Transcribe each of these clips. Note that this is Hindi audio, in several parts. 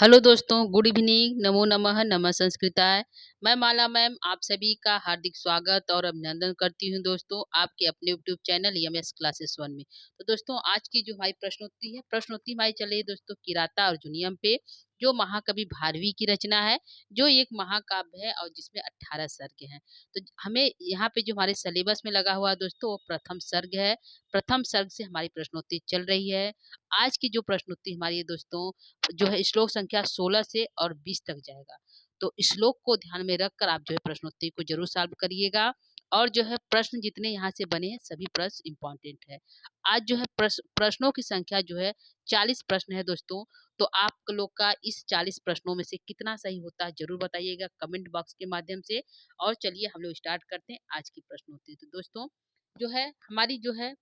हेलो दोस्तों, गुड इवनिंग, नमो नमः, नमः संस्कृताय। मैं माला मैम आप सभी का हार्दिक स्वागत और अभिनंदन करती हूँ दोस्तों, आपके अपने YouTube channel MS classes one में। तो दोस्तों आज की जो हमारी प्रश्नोत्तरी हमारी चल रही है दोस्तों किराता अर्जुनियम पे, जो महाकवि भारवी की रचना है, जो एक महाकाव्य है और जिसमें 18 सर्ग हैं। तो हमें यहाँ पे जो हमारे सिलेबस में लगा हुआ है दोस्तों वो प्रथम सर्ग है। प्रथम सर्ग से हमारी प्रश्नोत्तरी चल रही है। आज की जो प्रश्नोत्तरी हमारी है दोस्तों जो है श्लोक संख्या 16 से और 20 तक जाएगा। तो श्लोक को ध्यान में रखकर आप जो है प्रश्नोत्तरी को ज़रूर सॉल्व करिएगा और जो है प्रश्न जितने यहाँ से बने हैं सभी प्रश्न इम्पोर्टेंट है। आज जो है प्रश्नों की संख्या जो है 40 प्रश्न है दोस्तों। तो आप लोग का इस 40 प्रश्नों में से कितना सही होता है ज़रूर बताइएगा कमेंट बॉक्स के माध्यम से। और चलिए हम लोग स्टार्ट करते हैं आज की प्रश्नोत्तरी। तो दोस्तों जो है हमारी जो है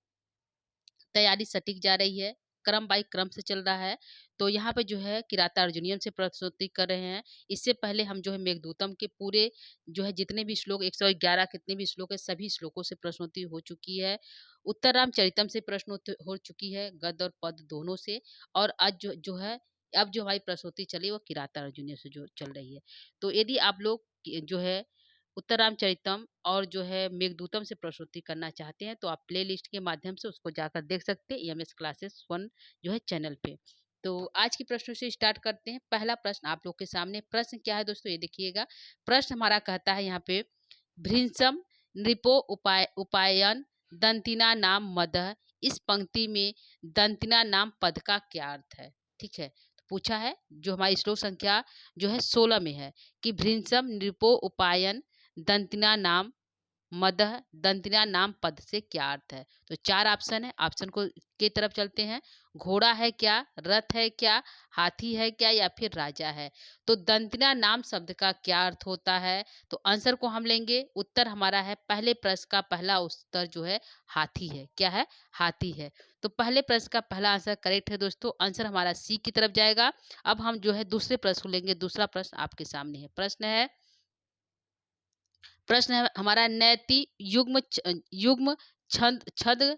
तैयारी सटीक जा रही है, क्रम बाई क्रम से चल रहा है। तो यहाँ पे जो है किराता अर्जुनियम से प्रस्तुति कर रहे हैं। इससे पहले हम जो है मेघदूतम के पूरे जो है जितने भी श्लोक 111 कितने भी श्लोक है सभी श्लोकों से प्रश्नोत्तरी हो चुकी है। उत्तर रामचरितम से प्रश्नोत्तरी हो चुकी है, गद्य और पद्य दोनों से। और आज जो जो है अब जो हमारी प्रस्तुति चली वो किराता अर्जुनियम से जो चल रही है। तो यदि आप लोग जो है उत्तर रामचरितम और जो है मेघदूतम से प्रस्तुति करना चाहते हैं तो आप प्लेलिस्ट के माध्यम से उसको जाकर देख सकते हैं एमएस क्लासेस वन जो है चैनल पे। तो आज की प्रश्नों से स्टार्ट करते हैं। पहला प्रश्न आप लोग के सामने प्रश्न क्या है दोस्तों ये देखिएगा। प्रश्न हमारा कहता है यहाँ पे भृंसम नृपो उपायन दंतिना नाम मदः। इस पंक्ति में दंतिना नाम पद का क्या अर्थ है। ठीक है तो पूछा है जो हमारी श्लोक संख्या जो है 16 में है कि भृंसम नृपो उपायन दंतिना नाम मदः दंतिना नाम पद से क्या अर्थ है। तो चार ऑप्शन है, ऑप्शन को के तरफ चलते हैं। घोड़ा है क्या, रथ है क्या, हाथी है क्या या फिर राजा है। तो दंतिना नाम शब्द का क्या अर्थ होता है। तो आंसर को हम लेंगे, उत्तर हमारा है पहले प्रश्न का पहला उत्तर जो है हाथी है। क्या है, हाथी है। तो पहले प्रश्न का पहला आंसर करेक्ट है दोस्तों, आंसर हमारा सी की तरफ जाएगा। अब हम जो है दूसरे प्रश्न को लेंगे। दूसरा प्रश्न आपके सामने है। प्रश्न है हमारा नैति युग्म छंद छद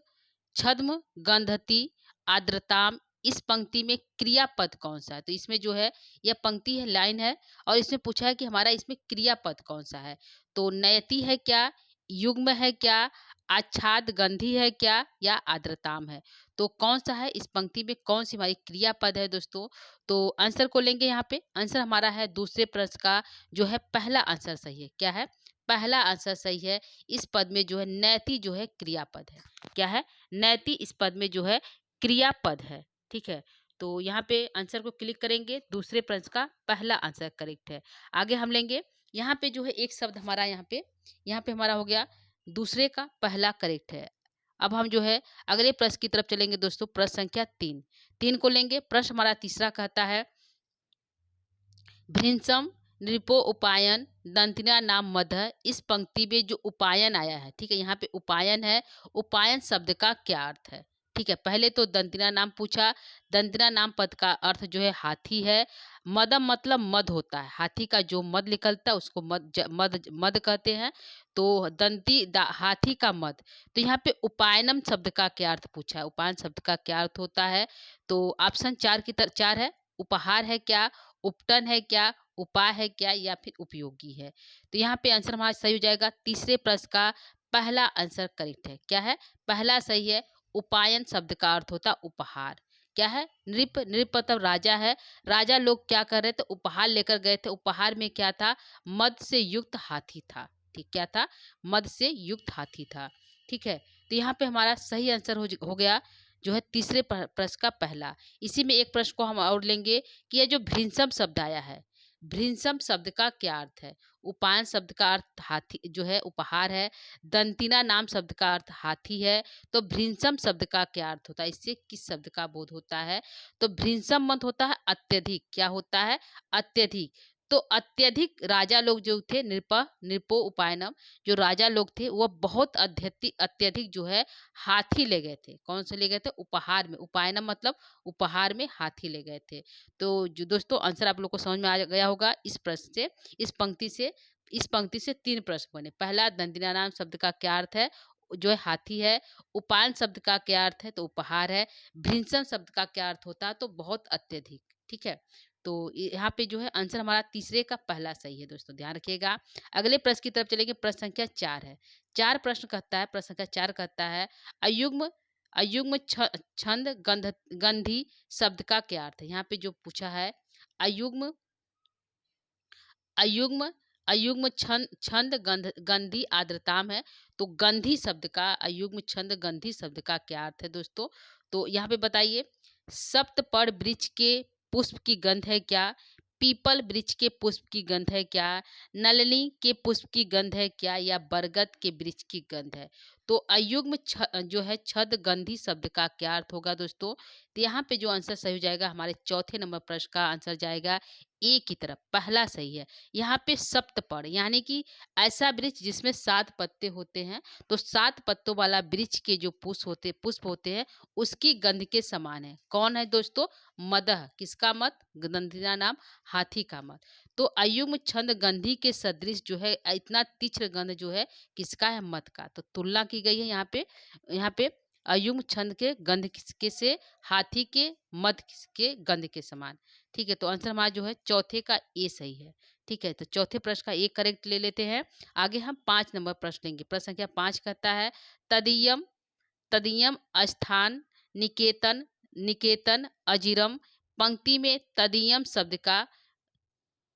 छद्म गंधति आर्द्रताम। इस पंक्ति में क्रियापद कौन सा है। तो इसमें जो है यह पंक्ति है, लाइन है और इसमें पूछा है कि हमारा इसमें क्रियापद कौन सा है। तो नयति है क्या, युग्म है क्या, आच्छाद गंधी है क्या या आर्द्रताम है। तो कौन सा है इस पंक्ति में, कौन सी हमारी क्रियापद है दोस्तों। तो आंसर को लेंगे यहाँ पे। आंसर हमारा है दूसरे प्रश्न का जो है पहला आंसर सही है। क्या है, पहला आंसर सही है। इस पद में जो है नैति जो है क्रियापद है। क्या है, नैति इस पद में जो है क्रियापद है। ठीक है तो यहाँ पे आंसर को क्लिक करेंगे, दूसरे प्रश्न का पहला आंसर करेक्ट है। आगे हम लेंगे यहाँ पे जो है एक शब्द हमारा यहाँ पे हमारा हो गया दूसरे का पहला करेक्ट है। अब हम जो है अगले प्रश्न की तरफ चलेंगे दोस्तों। प्रश्न संख्या 3 को लेंगे। प्रश्न हमारा तीसरा कहता है भृंसम नृपो उपायन दंतिना नाम मदः। इस पंक्ति में जो उपायन आया है, ठीक है यहाँ पे उपायन है, उपायन शब्द का क्या अर्थ है। ठीक है पहले तो दंतिना नाम पूछा, दंतिना नाम पद का अर्थ जो है हाथी है। मदम मतलब मद होता है, हाथी का जो मद निकलता है उसको मद कहते हैं। तो हाथी का मद। तो यहाँ पे उपायनम शब्द का क्या अर्थ पूछा है, उपायन शब्द का क्या अर्थ होता है। तो ऑप्शन 4 है, उपहार है क्या, उपटन है क्या, उपाय है क्या या फिर उपयोगी है। तो यहाँ पे आंसर हमारा सही हो जाएगा, तीसरे प्रश्न का पहला आंसर करेक्ट है। क्या है, पहला सही है। उपायन शब्द का अर्थ होता उपहार। क्या है, नृप मतलब राजा है। राजा लोग क्या कर रहे थे, उपहार लेकर गए थे। उपहार में क्या था, मद से युक्त हाथी था। ठीक, क्या था, मद से युक्त हाथी था। ठीक है तो यहाँ पे हमारा सही आंसर हो गया जो है तीसरे प्रश्न का पहला। इसी में एक प्रश्न को हम और लेंगे कि यह जो भृंसम शब्द आया है, भृंसम शब्द का क्या अर्थ है। उपायन शब्द का अर्थ हाथी जो है उपहार है, दंतिना नाम शब्द का अर्थ हाथी है। तो भृंसम शब्द का क्या अर्थ होता है, इससे किस शब्द का बोध होता है। तो भृंसम मत होता है अत्यधिक। क्या होता है, अत्यधिक। तो अत्यधिक राजा लोग जो थे नृपो उपायनम, जो राजा लोग थे वह बहुत अत्यधिक जो है हाथी ले गए थे। कौन से ले गए थे, उपहार में। उपायनम मतलब उपहार में हाथी ले गए थे। तो जो दोस्तों आंसर आप लोग को समझ में आ गया होगा इस प्रश्न से, इस पंक्ति से 3 प्रश्न बने। पहला दंतिना नाम शब्द का क्या अर्थ है, जो है हाथी है। उपायन शब्द का क्या अर्थ है, तो उपहार है। भृंसम शब्द का क्या अर्थ होता है, तो बहुत अत्यधिक। ठीक है तो यहाँ पे जो है आंसर हमारा तीसरे का पहला सही है दोस्तों, ध्यान रखिएगा। अगले प्रश्न की तरफ चलेंगे। प्रश्न संख्या 4 है। 4 प्रश्न कहता है, प्रश्न संख्या 4 कहता है अयुग्म अयुग्म छंद गंधी शब्द का क्या अर्थ है। यहाँ पे जो पूछा है अयुग्म अयुग्म अयुग्म छंद गंधी आर्द्रताम है। तो गंधी शब्द का, अयुग्म छंद गंधी शब्द का क्या अर्थ है दोस्तों। तो यहाँ पे बताइए, सप्तपड़ वृक्ष के पुष्प की गंध है क्या, पीपल वृक्ष के पुष्प की गंध है क्या, नलनी के पुष्प की गंध है क्या, या बरगद के वृक्ष की गंध है। तो अयुग्म जो है छद गंधी शब्द का क्या अर्थ होगा दोस्तों। तो यहाँ पे जो आंसर सही हो जाएगा, हमारे चौथे नंबर प्रश्न का आंसर जाएगा ए की तरफ, पहला सही है। यहाँ पे सप्तपड़ यानी कि ऐसा वृक्ष जिसमें 7 पत्ते होते हैं, तो 7 पत्तों वाला वृक्ष के जो पुष्प होते हैं उसकी गंध के समान है। कौन है दोस्तों, मदह। किसका मत, गंधीना नाम, हाथी का मत। तो अयुग्म छंद गंधी के सदृश जो है, इतना तीक्ष्ण गंध जो है किसका है, मत का। तो तुलना की गई है यहाँ पे अयुग्म छंद के गंध किसके से, हाथी के मत के गंध के समान। ठीक है, तो आंसर हमारा जो है चौथे का ए सही है। ठीक है, तो चौथे प्रश्न का एक करेक्ट ले लेते हैं। आगे हम 5 नंबर प्रश्न लेंगे। प्रश्न संख्या 5 कहता है तदीयम तदीयम स्थान निकेतन निकेतन अजिरम। पंक्ति में तदीयम शब्द का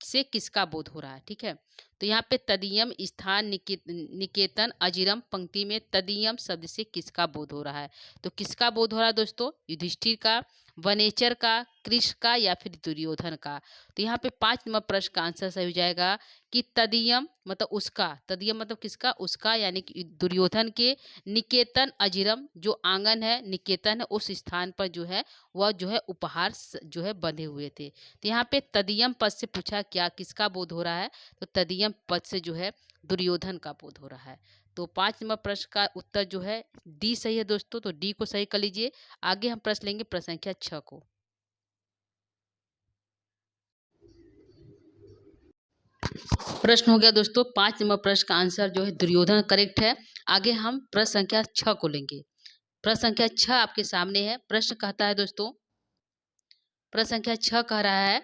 से किसका बोध हो रहा है। ठीक है, तो यहाँ पे तदीयम स्थान निकेतन अजिरम, पंक्ति में तदीयम शब्द से किसका बोध हो रहा है। तो किसका बोध हो रहा है दोस्तों, युधिष्ठिर का, वनेचर का, कृष्ण का, या फिर दुर्योधन का। तो यहाँ पे 5 नंबर प्रश्न का आंसर सही हो जाएगा कि तदीयम मतलब उसका, तदीयम मतलब किसका, उसका, यानी कि दुर्योधन के। निकेतन अजिरम जो आंगन है, निकेतन है, उस स्थान पर जो है वह जो है उपहार जो है बंधे हुए थे। तो यहाँ पे तदीयम पद से पूछा क्या किसका बोध हो रहा है, तो तदीयम पद से जो है दुर्योधन का बोध हो रहा है। तो 5 नंबर प्रश्न का उत्तर जो है डी सही है दोस्तों, तो डी को सही कर लीजिए। आगे हम प्रश्न लेंगे प्रश्न संख्या 6 को। प्रश्न हो गया दोस्तों 5 नंबर प्रश्न का आंसर जो है दुर्योधन करेक्ट है। आगे हम प्रश्न संख्या 6 को लेंगे। प्रश्न संख्या 6 आपके सामने है। प्रश्न कहता है दोस्तों, प्रश्न संख्या 6 कह रहा है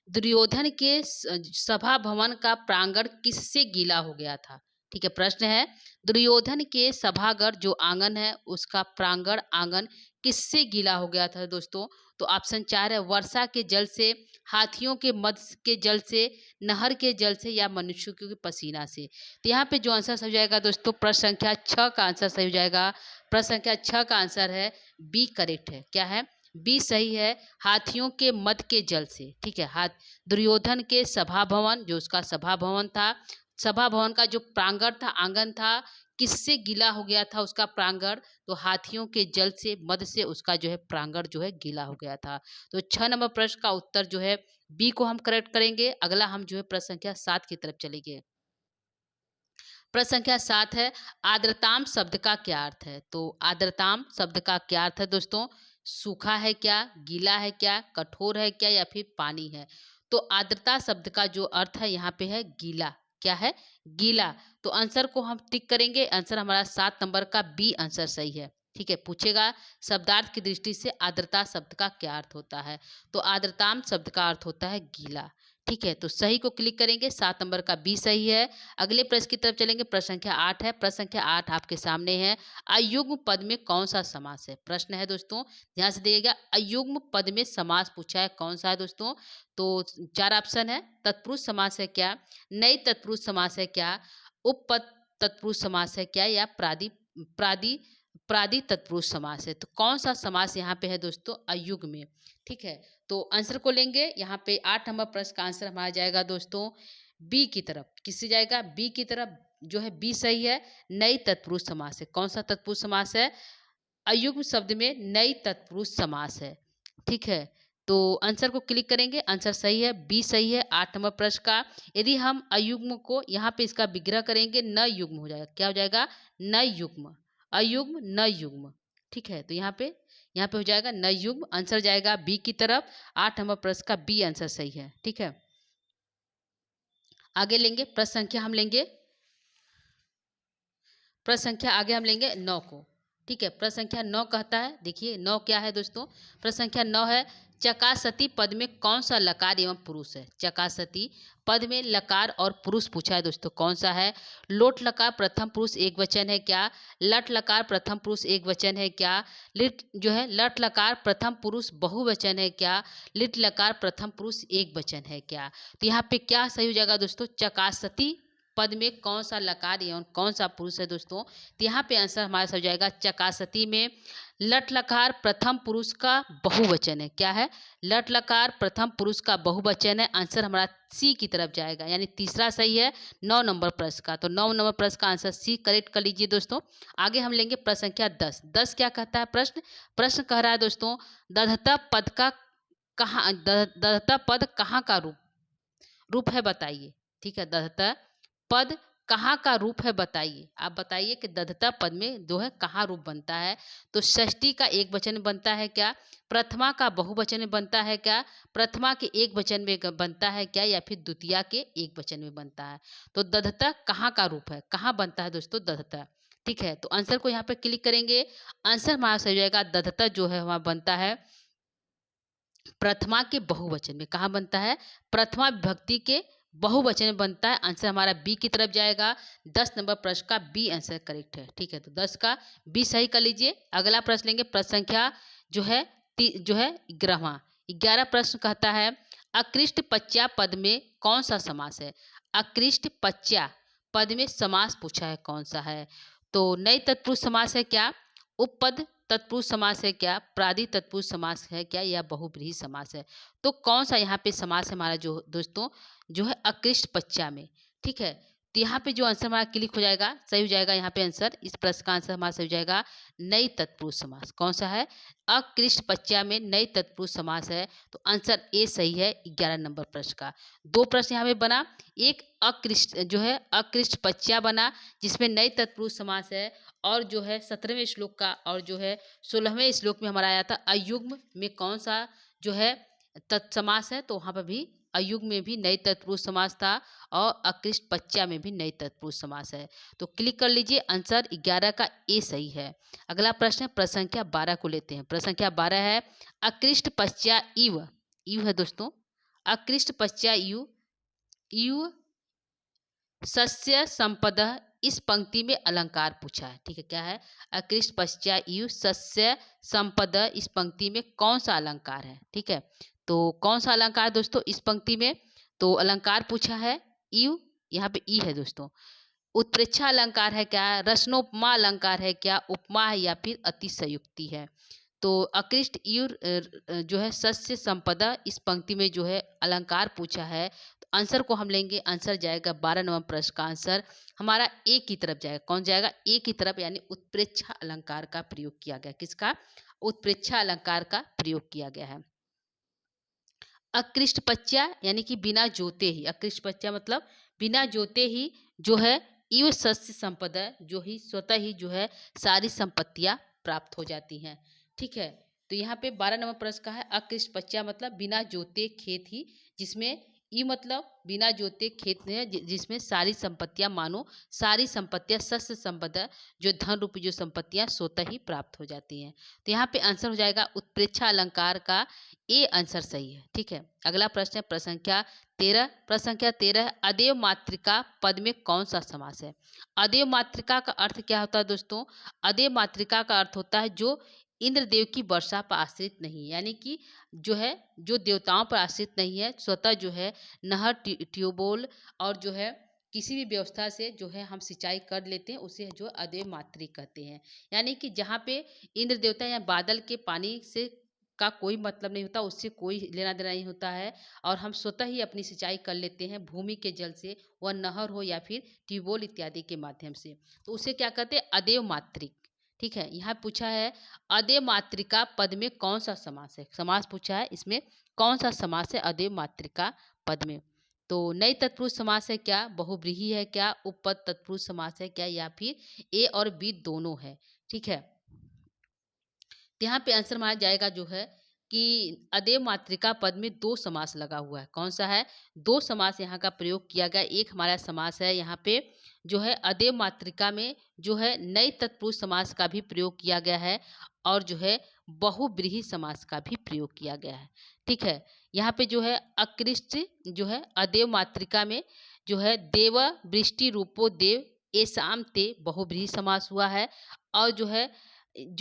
दुर्योधन के सभा भवन का प्रांगण किससे गीला हो गया था। ठीक है, प्रश्न है दुर्योधन के सभागार जो आंगन है उसका प्रांगण आंगन किससे गीला हो गया था दोस्तों। तो ऑप्शन 4 है वर्षा के जल से, हाथियों के मद के जल से, नहर के जल से, या मनुष्यों के पसीना से। तो यहाँ पे जो आंसर सही हो जाएगा दोस्तों, प्रश्न संख्या 6 का आंसर सही हो जाएगा। प्रश्न संख्या 6 का आंसर है बी करेक्ट है। क्या है, बी सही है, हाथियों के मद के जल से। ठीक है, हाथ दुर्योधन के सभा भवन जो उसका सभा भवन था, सभा भवन का जो प्रांगण था, आंगन था, किससे गीला हो गया था उसका प्रांगण, तो हाथियों के जल से, मद से उसका जो है प्रांगण जो है गीला हो गया था। तो 6 नंबर प्रश्न का उत्तर जो है बी को हम करेक्ट करेंगे। अगला हम जो है प्रश्न संख्या 7 की तरफ चलेंगे। प्रश्न संख्या 7 है आर्द्रताम शब्द का क्या अर्थ है। तो आर्द्रताम शब्द का क्या अर्थ है दोस्तों, सूखा है क्या, गीला है क्या, कठोर है क्या, या फिर पानी है। तो आर्द्रता शब्द का जो अर्थ है यहाँ पे है गीला। क्या है, गीला। तो आंसर को हम टिक करेंगे। आंसर हमारा 7 नंबर का बी आंसर सही है। ठीक है, पूछेगा शब्दार्थ की दृष्टि से आर्द्रता शब्द का क्या अर्थ होता है, तो आर्द्रताम शब्द का अर्थ होता है गीला। ठीक है, तो सही को क्लिक करेंगे, 7 नंबर का बी सही है। अगले प्रश्न की तरफ चलेंगे। प्रश्न संख्या 8 है। प्रश्न संख्या 8 आपके सामने है अयुग्म पद में कौन सा समास है। प्रश्न है दोस्तों, ध्यान से देखिएगा, अयुग्म पद में समास पूछा है, कौन सा है दोस्तों। तो 4 ऑप्शन है, तत्पुरुष समास है क्या, नई तत्पुरुष समास है क्या, उपपद तत्पुरुष समास है क्या, या प्रादि प्रादि प्रादि तत्पुरुष समास है। तो कौन सा समास यहाँ पे है दोस्तों, अयुग्म में। ठीक है, तो आंसर को लेंगे। यहाँ पे 8 नंबर प्रश्न का आंसर हमारा जाएगा दोस्तों बी की तरफ। किससे जाएगा, बी की तरफ, जो है बी सही है, नई तत्पुरुष समास है। कौन सा तत्पुरुष समास है, अयुग्म शब्द में नई तत्पुरुष समास है। ठीक है, तो आंसर को क्लिक करेंगे, आंसर सही है, बी सही है 8 नंबर प्रश्न का। यदि हम अयुग्म को यहाँ पे इसका विग्रह करेंगे, न युग्म हो जाएगा। क्या हो जाएगा, न युग्म, अयुग्म न युग्म। ठीक है, तो यहाँ पे हो जाएगा न युग्म, आंसर जाएगा बी की तरफ। 8 नंबर प्रश्न का बी आंसर सही है। ठीक है, आगे लेंगे प्रश्न संख्या हम लेंगे, प्रश्न संख्या आगे हम लेंगे 9 को। ठीक है, प्रश्न संख्या 9 कहता है, देखिए 9 क्या है दोस्तों, प्रश्न संख्या 9 है चकासती पद में कौन सा लकार एवं पुरुष है? चकासती पद में लकार और पुरुष पूछा है दोस्तों, कौन सा है? लोट लकार प्रथम पुरुष एक वचन है क्या? लट लकार प्रथम पुरुष एक वचन है क्या? लिट जो है लट लकार प्रथम पुरुष बहुवचन है क्या? लिट लकार प्रथम पुरुष एक वचन है क्या? तो यहाँ पे क्या सही हो जाएगा दोस्तों? चकासती पद में कौन सा लकार एवं कौन सा पुरुष है दोस्तों? तो यहाँ पे आंसर हमारा सही हो जाएगा चकासती में लट लकार प्रथम पुरुष का बहुवचन है। क्या है? लट लकार प्रथम पुरुष का बहुवचन है। आंसर हमारा सी की तरफ जाएगा, यानी तीसरा सही है 9 नंबर प्रश्न का। तो 9 नंबर प्रश्न का आंसर सी करेक्ट कर लीजिए दोस्तों। आगे हम लेंगे प्रश्न संख्या 10। 10 क्या कहता है प्रश्न कह रहा है दोस्तों, दधता पद का कहाँ दधता पद कहाँ का रूप है बताइए। ठीक है, दधता पद कहाँ का रूप है बताइए। आप बताइए कि दधता पद में जो है कहाँ रूप बनता है। तो षष्ठी का एक वचन बनता है क्या? प्रथमा का बहुवचन में बनता है क्या? प्रथमा के एक वचन में बनता है क्या, या फिर द्वितीया के एक वचन में बनता है? तो दधता कहाँ का रूप है, कहाँ बनता है दोस्तों दधता? ठीक है, तो आंसर को यहाँ पे क्लिक करेंगे। आंसर हमारा सही हो जाएगा, दधता जो है वहाँ बनता है प्रथमा के बहुवचन में। कहाँ बनता है? प्रथमा विभक्ति के बहुवचन में बनता है। आंसर हमारा बी की तरफ जाएगा। 10 नंबर प्रश्न का बी आंसर करेक्ट है। ठीक है, तो 10 का बी सही कर लीजिए। अगला प्रश्न लेंगे, प्रश्न संख्या जो है 11वां। 11 प्रश्न कहता है अकृष्ट पच्चा पद में कौन सा समास है? अकृष्ट पच्चा पद में समास पूछा है, कौन सा है? तो नई तत्पुरुष समास है क्या? उपपद तत्पुरुष समास है क्या? प्रादि तत्पुरुष समास है क्या, या बहुब्रीहि समास है? तो कौन सा यहाँ पे समास है हमारा जो दोस्तों जो है अकृष्ट पच्चा में? ठीक है, तो यहाँ पे जो आंसर हमारा क्लिक हो जाएगा, सही हो जाएगा यहाँ पे आंसर। इस प्रश्न का आंसर हमारा सही हो जाएगा नई तत्पुरुष समास। कौन सा है? अकृष्ट पच्चा में नई तत्पुरुष समास है। तो आंसर ए सही है 11 नंबर प्रश्न का। 2 प्रश्न यहाँ पे बना, एक अकृष्ट जो है अकृष्ट पच्चा बना जिसमें नई तत्पुरुष समास है, और जो है 17वें श्लोक का और जो है 16वें श्लोक में हमारा आया था अयुग्म में कौन सा जो है तत्समास है। तो वहाँ पर भी अयुग्म में भी नई तत्पुरुष समास था, और अकृष्ट पच्चा में भी नई तत्पुरुष समास है। तो क्लिक कर लीजिए, आंसर 11 का ए सही है। अगला प्रश्न है प्रश्न संख्या 12 को लेते हैं। प्रश्न संख्या 12 है अकृष्ट पच्चा इव। इव है दोस्तों, अकृष्ट पच्चा इव इव सस्य संपदा, इस पंक्ति में अलंकार पूछा है। ठीक है, क्या है? अकृष्ट पश्चा यु सस्य संपदा, इस पंक्ति में कौन सा अलंकार है? ठीक है, तो कौन सा अलंकार दोस्तों इस पंक्ति में? तो अलंकार पूछा है यु, यहाँ पे ई है दोस्तों। उत्प्रेक्षा अलंकार है क्या? रसनोपमा अलंकार है क्या? उपमा है, या फिर अतिशयोक्ति है? तो अकृष्ट युर जो है सस्य संपदा, इस पंक्ति में जो है अलंकार पूछा है। तो आंसर को हम लेंगे, आंसर जाएगा 12 नंबर प्रश्न का आंसर हमारा ए की तरफ जाएगा। कौन जाएगा? ए की तरफ, यानी उत्प्रेक्षा अलंकार का प्रयोग किया गया। किसका? उत्प्रेक्षा अलंकार का प्रयोग किया गया है। अकृष्ट पच्चा यानी कि बिना जोते ही, अकृष्ट पच्चा मतलब बिना जोते ही जो है इव सस्य संपदा, जो ही स्वतः ही जो है सारी संपत्तियां प्राप्त हो जाती हैं। ठीक है, तो यहाँ पे 12 नंबर प्रश्न का है अकृष्ट पच्चा मतलब बिना जोते खेत ही, जिसमें ई मतलब बिना जोते खेत है जिसमें सारी संपत्तियां, मानो सारी संपत्तियां सस्य संपदा, जो धन रूपी जो संपत्तियां स्वतः ही प्राप्त हो जाती हैं। तो यहाँ पे आंसर हो जाएगा उत्प्रेक्षा अलंकार का ए आंसर सही है। ठीक है, अगला प्रश्न है प्रश्न संख्या 13। प्रश्न संख्या 13 अदेव मातृका पद में कौन सा समास है? अदेव मातृका का अर्थ क्या होता है दोस्तों? अदेव मातृका का अर्थ होता है जो इंद्रदेव की वर्षा पर आश्रित नहीं, यानी कि जो है जो देवताओं पर आश्रित नहीं है, स्वतः जो है नहर ट्यूबवेल और जो है किसी भी व्यवस्था से जो है हम सिंचाई कर लेते हैं, उसे जो अदेव मातृक कहते हैं। यानी कि जहाँ पे इंद्र देवता या बादल के पानी से का कोई मतलब नहीं होता, उससे कोई लेना देना नहीं होता है, और हम स्वतः ही अपनी सिंचाई कर लेते हैं भूमि के जल से, वह नहर हो या फिर ट्यूबवेल इत्यादि के माध्यम से, तो उसे क्या कहते हैं? अदेव मातृक। ठीक है, यहाँ पूछा है अदेव मातृका पद में कौन सा समास है? समास पूछा है, इसमें कौन सा समास है अदेव मातृका पद में? तो नई तत्पुरुष समास है क्या? बहुव्रीहि है क्या? उपपद तत्पुरुष समास है क्या, या फिर ए और बी दोनों है? ठीक है, यहाँ पे आंसर माना जाएगा जो है कि अदेव मातृका पद में 2 समास लगा हुआ है। कौन सा है? 2 समास यहाँ का प्रयोग किया गया। एक हमारा समास है यहाँ पे जो है अदेव मातृका में जो है नई तत्पुरुष समास का भी प्रयोग किया गया है, और जो है बहुव्रीहि समास का भी प्रयोग किया गया है। ठीक है, यहाँ पे जो है अकृष्ट जो है अदेव मातृका में जो है देव वृष्टि रूपो देव एसाम ते बहुव्रीहि समास हुआ है। और जो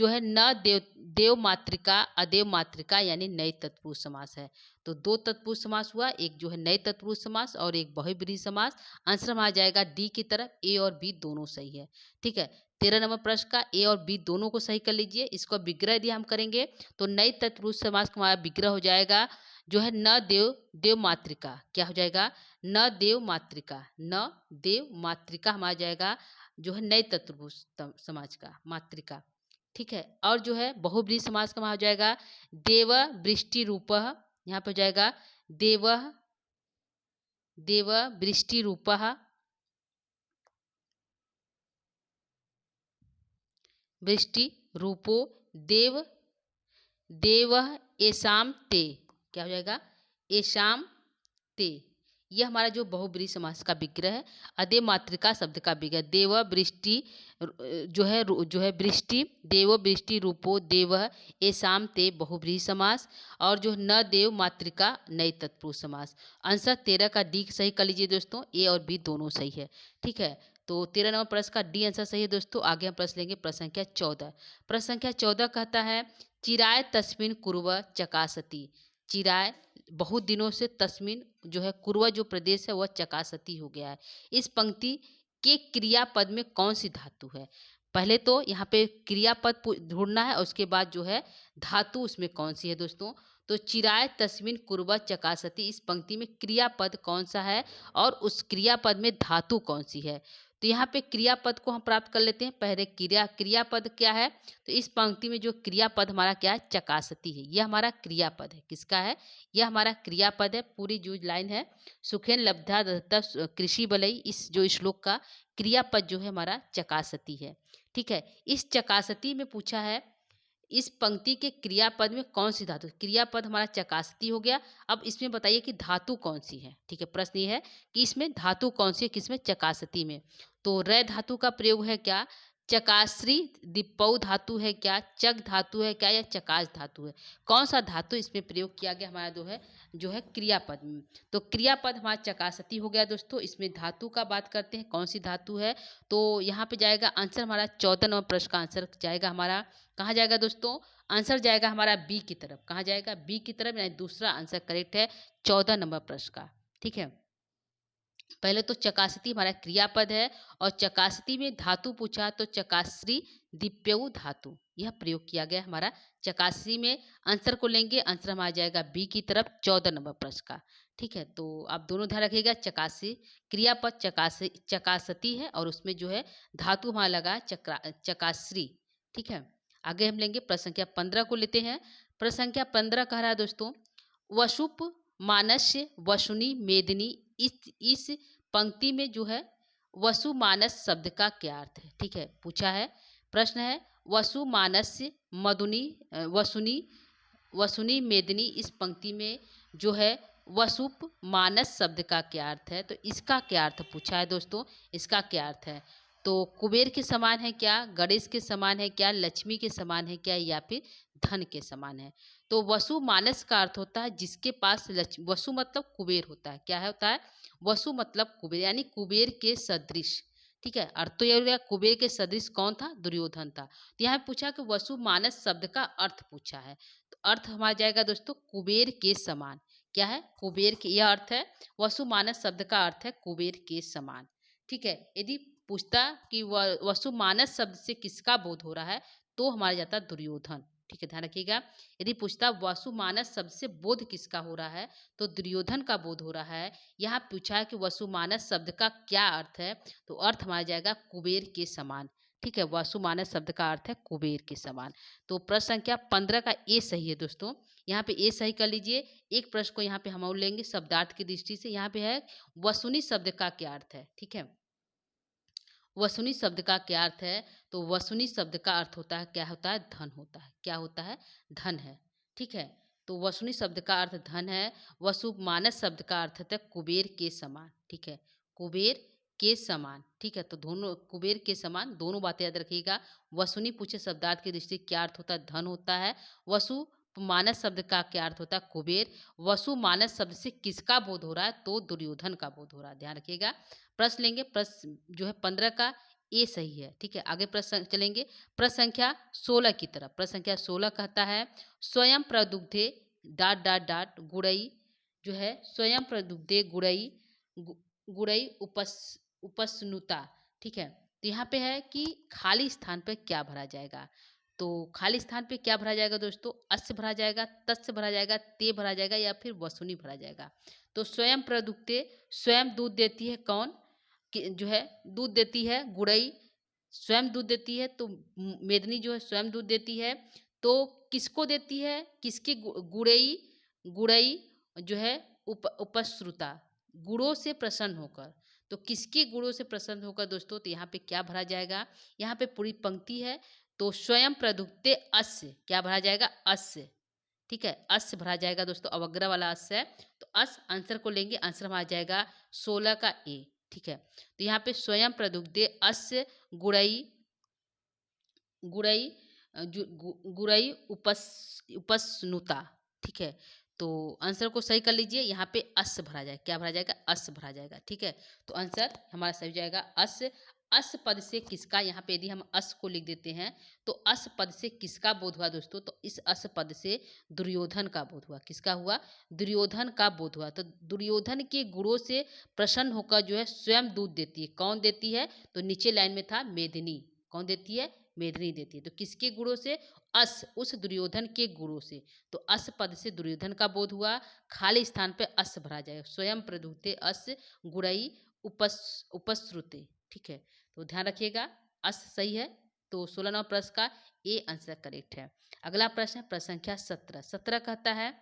है न देव देव मातृका अदेव मातृका यानी नए तत्पुरुष समास है। तो दो तत्पुरुष समास हुआ, एक जो है नए तत्पुरुष समास और एक बहुव्रीहि समास। आंसर में आ जाएगा डी की तरफ, ए और बी दोनों सही है। ठीक है, 13 नंबर प्रश्न का ए और बी दोनों को सही कर लीजिए। इसको विग्रह यदि हम करेंगे तो नए तत्पुरुष समास का हमारा विग्रह हो जाएगा जो है न देव देव मातृका, क्या हो जाएगा न देव मातृका, न देव मातृका हमारा जाएगा जो है नए तत्पुरुष समाज का मातृका। ठीक है, और जो है बहुव्रीहि समास का हमारा हो जाएगा देव वृष्टि रूपः, यहाँ पे हो जाएगा देव देव वृष्टि रूपः वृष्टि रूपो देव देव एसाम ते, क्या हो जाएगा एसाम ते। यह हमारा जो बहुव्रीहि समास का विग्रह है। अदेव मातृका शब्द का विग्रह देव वृष्टि जो है वृष्टि देव वृष्टि रूपो देव एसाम ते बहुव्रीहि समास। और जो न देव मातृका नई तत्पुरुष समास। आंसर 13 का डी सही कर लीजिए दोस्तों, ए और बी दोनों सही है। ठीक है, तो 13 नंबर प्रश्न का डी आंसर सही है दोस्तों। आगे हम प्रश्न लेंगे प्रश्न संख्या 14। प्रश्न संख्या 14 कहता है चिराय तस्मिन कुर्व चकासती। चिराय बहुत दिनों से तस्मिन जो है कुर्व जो प्रदेश है वह चकासती हो गया है। इस पंक्ति के क्रियापद में कौन सी धातु है? पहले तो यहाँ पे क्रियापद ढूंढना है और उसके बाद जो है धातु उसमें कौन सी है दोस्तों। तो चिराय तस्मिन कुर्व चकासती, इस पंक्ति में क्रियापद कौन सा है और उस क्रियापद में धातु कौन सी है। तो यहाँ पे क्रियापद को हम प्राप्त कर लेते हैं। पहले क्रियापद क्या है, तो इस पंक्ति में जो क्रियापद हमारा क्या है चकासती है, यह हमारा क्रियापद है। किसका है, यह हमारा क्रियापद है। पूरी जो लाइन है सुखेन लब्धा दत्ता कृषि बलई, इस जो श्लोक का क्रियापद जो है हमारा चकासती है। ठीक है, इस चकासती में पूछा है इस पंक्ति के क्रियापद में कौन सी धातु। क्रियापद हमारा चकासती हो गया। अब इसमें बताइए कि धातु कौन सी है। ठीक है, प्रश्न ये है कि इसमें धातु कौन सी है, किसमें चकासती में। तो रै धातु का प्रयोग है क्या, चकाश्री दिपौ धातु है क्या, चक धातु है क्या, या चकास धातु है। कौन सा धातु इसमें प्रयोग किया गया हमारा जो है क्रियापद में। तो क्रियापद हमारा चकासती हो गया दोस्तों। इसमें धातु का बात करते हैं कौन सी धातु है। तो यहाँ पे जाएगा आंसर हमारा 14 नंबर प्रश्न का आंसर जाएगा हमारा कहाँ जाएगा दोस्तों, आंसर जाएगा हमारा बी की तरफ। कहाँ जाएगा, बी की तरफ, यानी दूसरा आंसर करेक्ट है 14 नंबर प्रश्न का। ठीक है, पहले तो चकासती हमारा क्रियापद है और चकासती में धातु पूछा तो चकाश्री दिप्यऊ धातु यह प्रयोग किया गया हमारा चकासी में। आंसर को लेंगे, आंसर हमारा जाएगा बी की तरफ 14 नंबर प्रश्न का। ठीक है, तो आप दोनों ध्यान रखिएगा, चकासी क्रियापद चकासती है और उसमें जो है धातु हमारा लगा चकाश्री। ठीक है, आगे हम लेंगे प्रश्न संख्या 15 को लेते हैं। प्रश्न संख्या 15 कह रहा है दोस्तों वसुप मानस्य वसुनी मेदिनी, इस पंक्ति में जो है वसु मानस शब्द का क्या अर्थ है। ठीक है, पूछा है, प्रश्न है वसु मानस्य मधुनी वसुनी वसुनी मेदिनी, इस पंक्ति में जो है वसुप मानस शब्द का क्या अर्थ है। तो इसका क्या अर्थ पूछा है दोस्तों, इसका क्या अर्थ है। तो कुबेर के समान है क्या, गणेश के समान है क्या, लक्ष्मी के समान है क्या, या फिर धन के समान है। तो वसु मानस का अर्थ होता है जिसके पास लक्ष्मी, वसु मतलब कुबेर होता है। क्या है होता है, वसु मतलब कुबेर, यानी कुबेर के सदृश। ठीक है, अर्थ तो यह हो गया कुबेर के सदृश कौन था, दुर्योधन था। तो यहाँ पूछा कि वसु मानस शब्द का अर्थ पूछा है। तो अर्थ हमारा जाएगा दोस्तों कुबेर के समान। क्या है, कुबेर के, यह अर्थ है। वसु मानस शब्द का अर्थ है कुबेर के समान। ठीक है, यदि पूछता कि वसु मानस शब्द से किसका बोध हो रहा है तो हमारा जाता दुर्योधन। ठीक है, ध्यान रखिएगा, यदि पूछता वसु मानस शब्द से बोध किसका हो रहा है तो दुर्योधन का बोध हो रहा है। यहाँ पूछा है कि वसु मानस शब्द का क्या अर्थ है, तो अर्थ हमारा जाएगा कुबेर के समान। ठीक है, वसु मानस शब्द का अर्थ है कुबेर के समान। तो प्रश्न संख्या 15 का ए सही है दोस्तों, यहाँ पे ए सही कर लीजिए। एक प्रश्न को यहाँ पे हम और लेंगे शब्दार्थ की दृष्टि से। यहाँ पे है वसुनी शब्द का क्या अर्थ है। ठीक है, वसुनी शब्द का क्या अर्थ है, तो वसुनी शब्द का अर्थ होता है, क्या होता है, धन होता है। क्या होता है, धन है। ठीक है, तो वसुनी शब्द का अर्थ धन है। वसु मानस शब्द का अर्थ है कुबेर के समान। ठीक है, कुबेर के समान, ठीक है। तो दोनों कुबेर के समान दोनों बातें याद रखिएगा। वसुनी पूछे शब्दार्थ की दृष्टि क्या अर्थ होता है? धन होता है। वसु मानस शब्द का क्या अर्थ होता है? कुबेर। वसु मानस शब्द से किसका बोध हो रहा है? तो दुर्योधन का बोध हो रहा है, ध्यान रखिएगा। प्रश्न लेंगे, प्रश्न जो है 15 का ए सही है, ठीक है। आगे प्रश्न चलेंगे, प्रश्न संख्या 16 की तरफ। प्रश्न संख्या 16 कहता है स्वयं प्रदुग्धे डाट डाट डाट गुड़ई, जो है स्वयं प्रदुग्धे गुड़ई गुड़ई उपस्नुता, ठीक है। तो यहाँ पे है कि खाली स्थान पे क्या भरा जाएगा? तो खाली स्थान पे क्या भरा जाएगा दोस्तों? अस्य भरा जाएगा, तस्य भरा जाएगा, ते भरा जाएगा या फिर वसुनी भरा जाएगा। तो स्वयं प्रदुक्ते, स्वयं दूध देती है कौन? जो है दूध देती है गुड़ई, स्वयं दूध देती है। तो मेदनी जो है स्वयं दूध देती है। तो किसको देती है? किसकी? गुड़ई, गुड़ई जो है उपश्रुता, गुणों से प्रसन्न होकर। तो किसके गुणों से प्रसन्न होकर दोस्तों? तो यहाँ पे क्या भरा जाएगा? यहाँ पे पूरी पंक्ति है, तो स्वयं प्रदुक्ते अस्य क्या भरा जाएगा? अस्य, ठीक है, अस्य भरा जाएगा दोस्तों, अवग्रह वाला अस्य है। तो अस आंसर को लेंगे, आंसर में आ जाएगा 16 का ए, ठीक है। तो यहाँ पे स्वयं प्रदुग्धे अस्य गुड़ई गुड़ई गुड़ई उपस्नुता, ठीक है। तो आंसर को सही कर लीजिए, यहाँ पे अस भरा जाएगा, क्या भरा जाएगा? अस भरा जाएगा, ठीक है। तो आंसर हमारा सही हो जाएगा अस। अस पद से किसका, यहाँ पे यदि हम अस को लिख देते हैं तो अस पद से किसका बोध हुआ दोस्तों? तो इस अस पद से दुर्योधन का बोध हुआ। किसका हुआ? दुर्योधन का बोध हुआ। तो दुर्योधन के गुणों से प्रसन्न होकर जो है स्वयं दूध देती है। कौन देती है? तो नीचे लाइन में था मेदिनी। कौन देती है? मेदिनी देती है। तो किसके गुणों से? अस, उस दुर्योधन के गुणों से। तो अस पद से दुर्योधन का बोध हुआ, खाली स्थान पे अस भरा जाएगा। स्वयं प्रदुते अस गुड़ई उपश्रुते, ठीक है। तो ध्यान रखिएगा, अस सही है। तो 16 नंबर प्रश्न का ए आंसर करेक्ट है। अगला प्रश्न है प्रश्न संख्या 17। 17 कहता है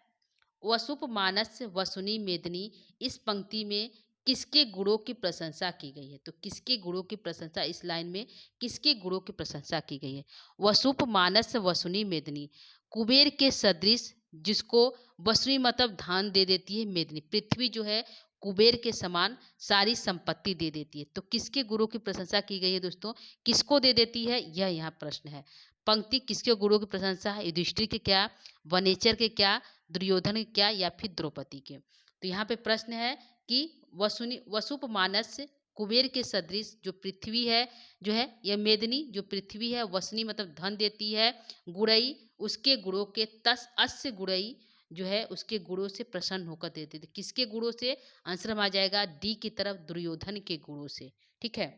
वसुप मानस वसुनी मेदनी, इस पंक्ति में किसके गुणों की प्रशंसा की गई है? तो किसके गुणों की प्रशंसा, इस लाइन में किसके गुणों की प्रशंसा की गई है? वसुप मानस वसुनी मेदनी, कुबेर के सदृश, जिसको वसुनी मतलब धान दे देती है, मेदनी पृथ्वी जो है कुबेर के समान सारी संपत्ति दे देती है। तो किसके गुणों की प्रशंसा की गई है दोस्तों? किसको दे देती है, यह यहाँ प्रश्न है। पंक्ति किसके गुणों की प्रशंसा है? युधिष्ठिर के क्या, वनेचर के क्या, दुर्योधन के क्या, या फिर द्रौपदी के? तो यहाँ पे प्रश्न है कि वसुप मानस कुबेर के सदृश, जो पृथ्वी है जो है, यह मेदिनी जो पृथ्वी है, वसनी मतलब धन देती है, गुड़ई उसके गुणों के, तस अस्य गुड़ई जो है उसके गुणों से प्रसन्न होकर देती है। किसके गुणों से? आंसर में आ जाएगा डी की तरफ, दुर्योधन के गुणों से, ठीक है।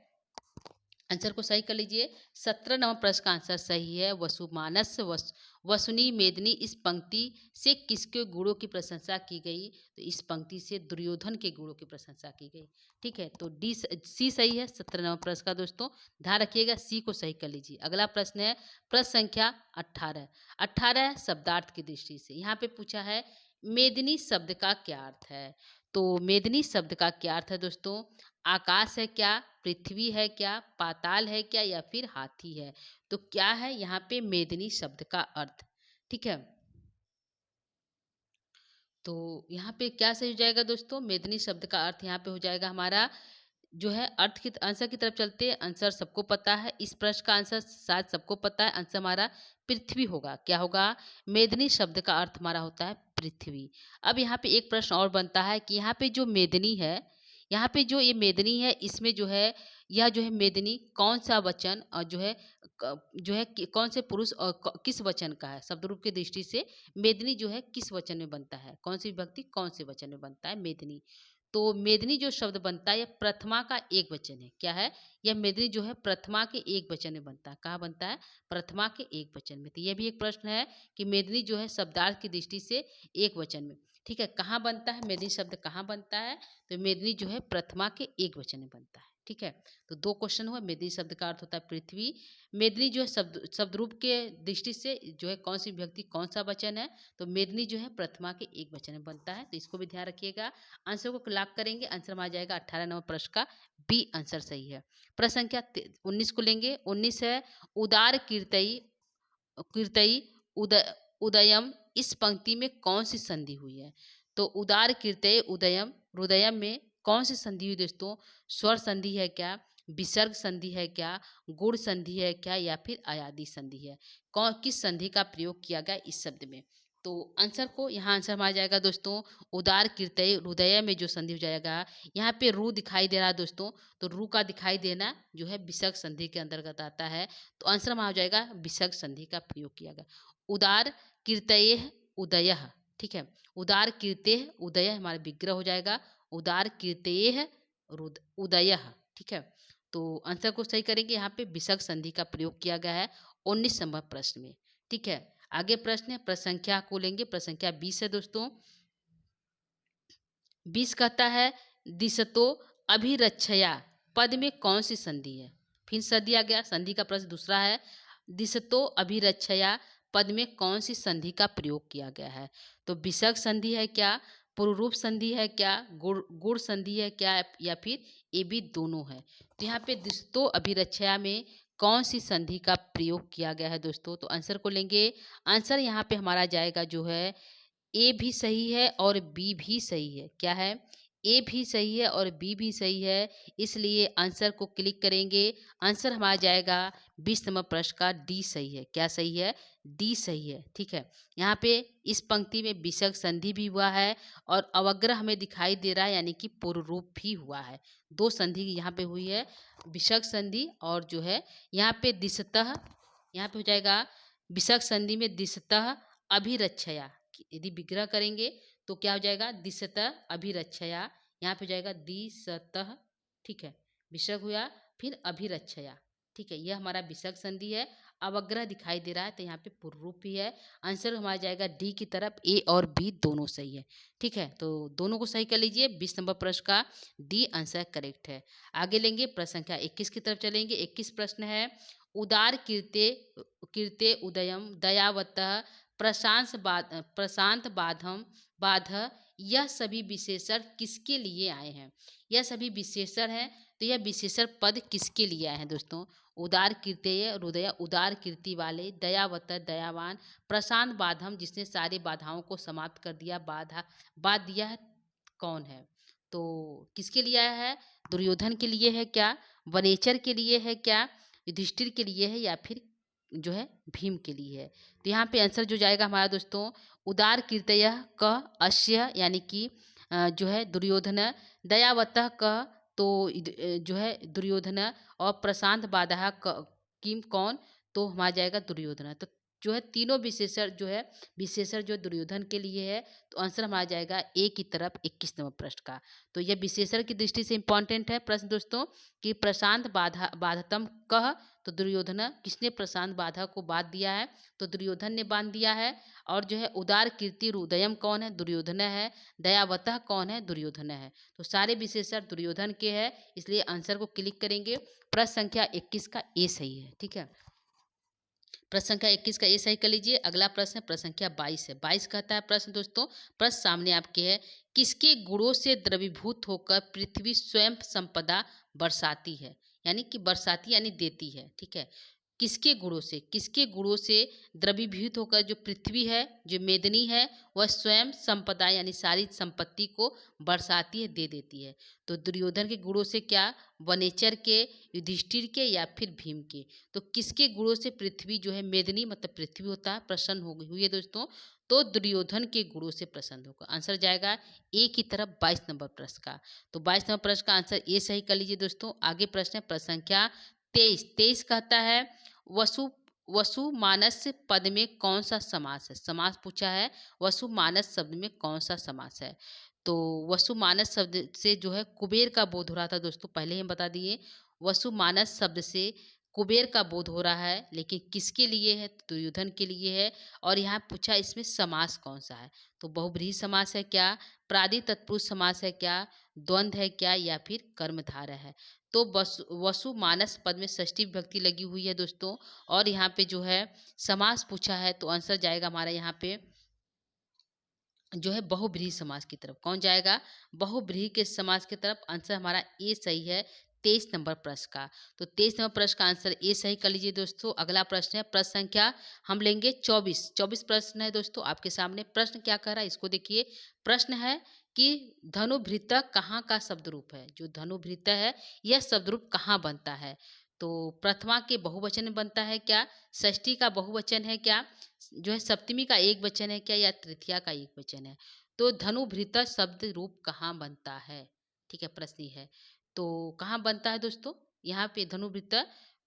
आंसर को सही कर लीजिए। 17 नंबर प्रश्न का आंसर सही है वसुमानस वसुनी मेदनी, इस पंक्ति से किसके गुणों की प्रशंसा की गई? तो इस पंक्ति से दुर्योधन के गुणों की प्रशंसा की गई, ठीक है। तो डी सी सही है 17 नंबर प्रश्न का दोस्तों, ध्यान रखिएगा, सी को सही कर लीजिए। अगला प्रश्न है प्रश्न संख्या 18। 18 शब्दार्थ की दृष्टि से यहाँ पे पूछा है मेदिनी शब्द का क्या अर्थ है? तो मेदिनी शब्द का क्या अर्थ है दोस्तों? आकाश है क्या, पृथ्वी है क्या, पाताल है क्या, या फिर हाथी है? तो क्या है यहाँ पे मेदिनी शब्द का अर्थ, ठीक है। तो यहाँ पे क्या सही हो जाएगा दोस्तों? मेदिनी शब्द का अर्थ यहाँ पे हो जाएगा हमारा जो है अर्थ की आंसर की तरफ चलते हैं। आंसर सबको पता है, इस प्रश्न का आंसर शायद सबको पता है। आंसर हमारा पृथ्वी होगा। क्या होगा? मेदिनी शब्द का अर्थ हमारा होता है पृथ्वी। अब यहाँ पे एक प्रश्न और बनता है कि यहाँ पे जो मेदिनी है, यहाँ पे जो ये मेदिनी है, इसमें जो है यह जो है मेदिनी कौन सा वचन और जो है जो है कौन से पुरुष और किस वचन का है? शब्द रूप की दृष्टि से मेदिनी जो है किस वचन में बनता है? कौन सी विभक्ति कौन से वचन में बनता है मेदिनी? तो मेदिनी जो शब्द बनता है यह प्रथमा का एक वचन है। क्या है? यह मेदिनी जो है प्रथमा के एक वचन में बनता है। कहाँ बनता है? प्रथमा के एक वचन में। तो यह भी एक प्रश्न है कि मेदिनी जो है शब्दार्थ की दृष्टि से एक वचन में, ठीक है। कहाँ बनता है मेदिनी शब्द, कहाँ बनता है? तो मेदिनी जो है प्रथमा के एक वचन में बनता है, ठीक है। तो दो क्वेश्चन हुआ। मेदिनी शब्द का अर्थ होता है पृथ्वी। मेदिनी जो है शब्द रूप के दृष्टि से जो है कौन सी विभक्ति कौन सा वचन है? तो मेदिनी जो है प्रथमा के एक वचन में बनता है। तो इसको भी ध्यान रखिएगा। आंसर को लॉक करेंगे, आंसर में आ जाएगा 18 नंबर प्रश्न का बी आंसर सही है। प्रश्न संख्या 19 को लेंगे। 19 है उदार कीर्तई कीर्तई उदयम, इस पंक्ति में कौन सी संधि हुई है? तो उदार कीर्तय उदयम, हृदय में कौन सी संधि हुई दोस्तों? स्वर संधि है क्या, विसर्ग संधि है क्या, गुण संधि है क्या, या फिर अयादी संधि है? कौन किस संधि का प्रयोग किया गया इस शब्द में? तो आंसर को यहाँ आंसर हमारा जाएगा दोस्तों उदार कृतय हृदय में जो संधि हो जाएगा, यहाँ पे रू दिखाई दे रहा है दोस्तों, तो रू का दिखाई देना जो है विसर्ग संधि के अंतर्गत आता है। तो आंसर हमारा हो जाएगा विसर्ग संधि का प्रयोग किया गया। उदार कीर्तयेह उदयः, ठीक है, उदार कीर्तेह उदय हमारा विग्रह हो जाएगा, उदार कीर्तेह उदयः, ठीक है। तो आंसर को सही करेंगे, यहाँ पे विसर्ग संधि का प्रयोग किया गया है 19 नंबर प्रश्न में, ठीक है। आगे प्रश्न है, प्रश्न संख्या को लेंगे, प्रश्न संख्या 20 है दोस्तों। 20 कहता है दिशतो अभिरक्षया पद में कौन सी संधि है? फिर संधि आ गया, संधि का प्रश्न दूसरा है, दिशतो अभिरक्षया पद में कौन सी संधि का प्रयोग किया गया है? तो विसर्ग संधि है क्या, पूर्वरूप संधि है क्या, गुण संधि है क्या, या फिर ये भी दोनों है? तो यहाँ पे दिशतो अभिरक्षया में कौन सी संधि का प्रयोग किया गया है दोस्तों? तो आंसर को लेंगे, आंसर यहाँ पे हमारा जाएगा जो है ए भी सही है और बी भी सही है। क्या है? ए भी सही है और बी भी सही है, इसलिए आंसर को क्लिक करेंगे। आंसर हमारा जाएगा 20 नंबर प्रश्न का डी सही है। क्या सही है? डी सही है, ठीक है। यहाँ पे इस पंक्ति में विसर्ग संधि भी हुआ है और अवग्रह हमें दिखाई दे रहा है, यानी कि पूर्व रूप भी हुआ है। दो संधि यहाँ पे हुई है, विसर्ग संधि और जो है यहाँ पे दिशतः, यहाँ पे हो जाएगा विसर्ग संधि में दिशतः अभिरक्षया, यदि विग्रह करेंगे तो क्या हो जाएगा? दिशतः अभिरक्षया, यहाँ पे हो जाएगा दिशतः, ठीक है, विसर्ग हुआ फिर अभिरक्षया, ठीक है, यह हमारा विसर्ग संधि है। अवग्रह दिखाई दे रहा है तो यहाँ पे पूर्व रूप भी है। आंसर हमारा जाएगा डी की तरफ, ए और बी दोनों सही है, ठीक है। तो दोनों को सही कर लीजिए, 20 नंबर प्रश्न का डी आंसर करेक्ट है। आगे लेंगे प्रश्न संख्या 21 की तरफ चलेंगे। 21 प्रश्न है, उदार कीर्ते कीर्ते उदयम दयावतः प्रशांत बाधम बाध, यह सभी विशेषण किसके लिए आए हैं? यह सभी विशेषण हैं, तो यह विशेषण पद किसके लिए आए हैं दोस्तों? उदार कीर्तेय हृदय, उदार कीर्ति वाले, दयावत दयावान, प्रशांत बाधम जिसने सारी बाधाओं को समाप्त कर दिया, बाध दिया है, कौन है? तो किसके लिए आया है? दुर्योधन के लिए है क्या, वनेचर के लिए है क्या, युधिष्ठिर के लिए है, या फिर जो है भीम के लिए है? तो यहाँ पे आंसर जो जाएगा हमारा दोस्तों उदार कीर्तय क अश्य, यानी कि जो है दुर्योधन, दयावतः क तो जो है दुर्योधन, और प्रशांत बाधा किम कौन? तो हमारा जाएगा दुर्योधन। तो जो है तीनों विशेषण जो दुर्योधन के लिए है, तो आंसर हमारा जाएगा ए की तरफ 21 नंबर प्रश्न का। तो यह विशेषण की दृष्टि से इंपॉर्टेंट है प्रश्न दोस्तों कि प्रशांत बाधतम कह, तो दुर्योधन, किसने प्रशांत बाधा को बांध दिया है? तो दुर्योधन ने बांध दिया है। और जो है उदार कीर्ति उदयम कौन है? दुर्योधन है। दयावतः कौन है? दुर्योधन है। तो सारे विशेषण दुर्योधन के हैं, इसलिए आंसर को क्लिक करेंगे। प्रश्न संख्या 21 का ए सही है, ठीक है। प्रश्न संख्या 21 का ए सही कर लीजिए। अगला प्रश्न है प्रश्न संख्या 22 है। 22 कहता है प्रश्न दोस्तों, प्रश्न सामने आपके है, किसके गुणों से द्रवीभूत होकर पृथ्वी स्वयं संपदा बरसाती है? यानी कि बरसाती यानी देती है, ठीक है। किसके गुणों से द्रवीभूत होकर जो पृथ्वी है, जो मेदनी है, वह स्वयं संपदा यानी सारी संपत्ति को बरसाती है, दे देती है? तो दुर्योधन के गुणों से क्या? वनेचर के, युधिष्ठिर के, या फिर भीम के? तो किसके गुणों से पृथ्वी जो है मेदनी मतलब पृथ्वी होता है, प्रसन्न हो गई हुई है दोस्तों? तो दुर्योधन के गुणों से प्रसन्न होगा। आंसर जाएगा ए की तरफ 22 नंबर प्रश्न का। तो 22 नंबर प्रश्न का आंसर ए सही कर लीजिए दोस्तों। आगे प्रश्न है प्रश्न संख्या 23। 23 कहता है वसु वसुमानस पद में कौन सा समास है? समास पूछा है, वसुमानस शब्द में कौन सा समास है? तो वसुमानस शब्द से जो है कुबेर का बोध हो रहा था दोस्तों, पहले ही हम बता दिए। वसुमानस शब्द से कुबेर का बोध हो रहा है, लेकिन किसके लिए है? तो दुर्योधन के लिए है। और यहाँ पूछा इसमें समास कौन सा है? तो बहुब्रीहि समास है क्या, प्रादि तत्पुरुष समास है क्या, द्वंद्व है क्या, या फिर कर्मधारय है? तो वसु मानस पद में षष्ठी विभक्ति लगी हुई है दोस्तों। और यहाँ पे जो है समास पूछा है, तो आंसर जाएगा हमारा यहाँ पे जो है बहुब्रीहि समास की तरफ। कौन जाएगा? बहुब्रीहि के समास की तरफ। आंसर हमारा ए सही है 23 नंबर प्रश्न का। तो 23 नंबर प्रश्न का आंसर ए सही कर लीजिए दोस्तों। अगला प्रश्न है प्रश्न संख्या हम लेंगे 24 प्रश्न है दोस्तों आपके सामने। प्रश्न क्या कह रहा है इसको देखिए। प्रश्न है कि धनुभृत कहाँ का शब्द रूप है। जो धनुभृत है यह शब्द रूप कहाँ बनता है। तो प्रथमा के बहुवचन में बनता है क्या, षष्ठी का बहुवचन है क्या, जो है सप्तमी का एक वचन है क्या, या तृतीया का एक वचन है। तो धनुभृत शब्द रूप कहाँ बनता है, ठीक है, प्रश्न ये है। तो कहाँ बनता है दोस्तों, यहाँ पे धनुभृत।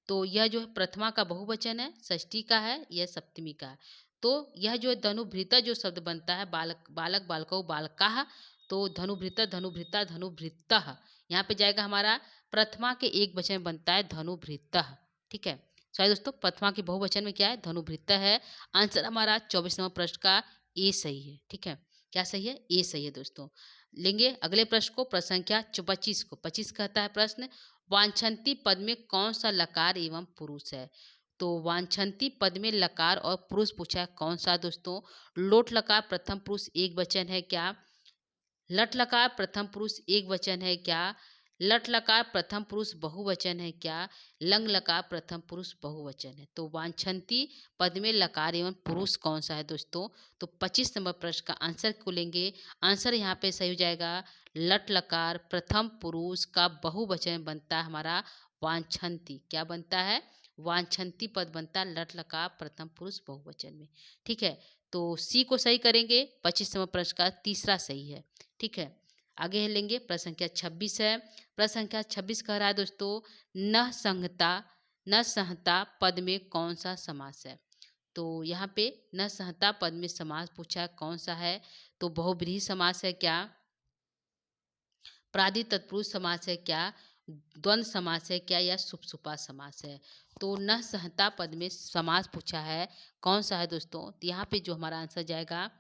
तो यह जो है प्रथमा का बहुवचन है, षष्ठी का है, यह सप्तमी का है। तो यह जो है धनुभृत जो शब्द बनता है, बालक बालक बालकौ बालकाः, तो धनुभृत धनुभृता धनुभृतः, यहाँ पे जाएगा हमारा प्रथमा के एक वचन में बनता है धनुभृतः, ठीक है। सॉरी दोस्तों, प्रथमा के बहुवचन में क्या है, धनुभृत है। आंसर हमारा 24 नंबर प्रश्न का ए सही है, ठीक है। क्या सही है, ए सही है दोस्तों। लेंगे अगले प्रश्न को, प्रश्न संख्या 25 को। 25 कहता है प्रश्न, वांछन्ति पद में कौन सा लकार एवं पुरुष है। तो वांछन्ति पद में लकार और पुरुष पूछा है, कौन सा दोस्तों। लोट लकार प्रथम पुरुष एक वचन है क्या, लट लकार प्रथम पुरुष एक वचन है क्या, लट लकार प्रथम पुरुष बहुवचन है क्या, लंग लकार प्रथम पुरुष बहुवचन है। तो वांछन्ति पद में लकार एवं पुरुष कौन सा है दोस्तों। तो 25 नंबर प्रश्न का आंसर को लेंगे। आंसर यहाँ पे सही हो जाएगा, लट लकार प्रथम पुरुष का बहुवचन बनता है हमारा वांछन्ति। क्या बनता है, वांछन्ति पद बनता है लट लकार प्रथम पुरुष बहुवचन में, ठीक है। तो सी को सही करेंगे। 25 नंबर प्रश्न का तीसरा सही है, ठीक है। आगे लेंगे, प्रश्न संख्या 26 है। प्रश्न संख्या 26 कह रहा है दोस्तों, न संहता न संहता पद में कौन सा समास है। तो यहाँ पे न संहता पद में समास पूछा है, कौन सा है। तो बहुब्रीहि समास है क्या, प्रादि तत्पुरुष समास है क्या, द्वंद्व समास है क्या, या सुपसुपा समास है। तो न संहता पद में समास पूछा है, कौन सा है दोस्तों। तो यहाँ पे जो हमारा आंसर जाएगा,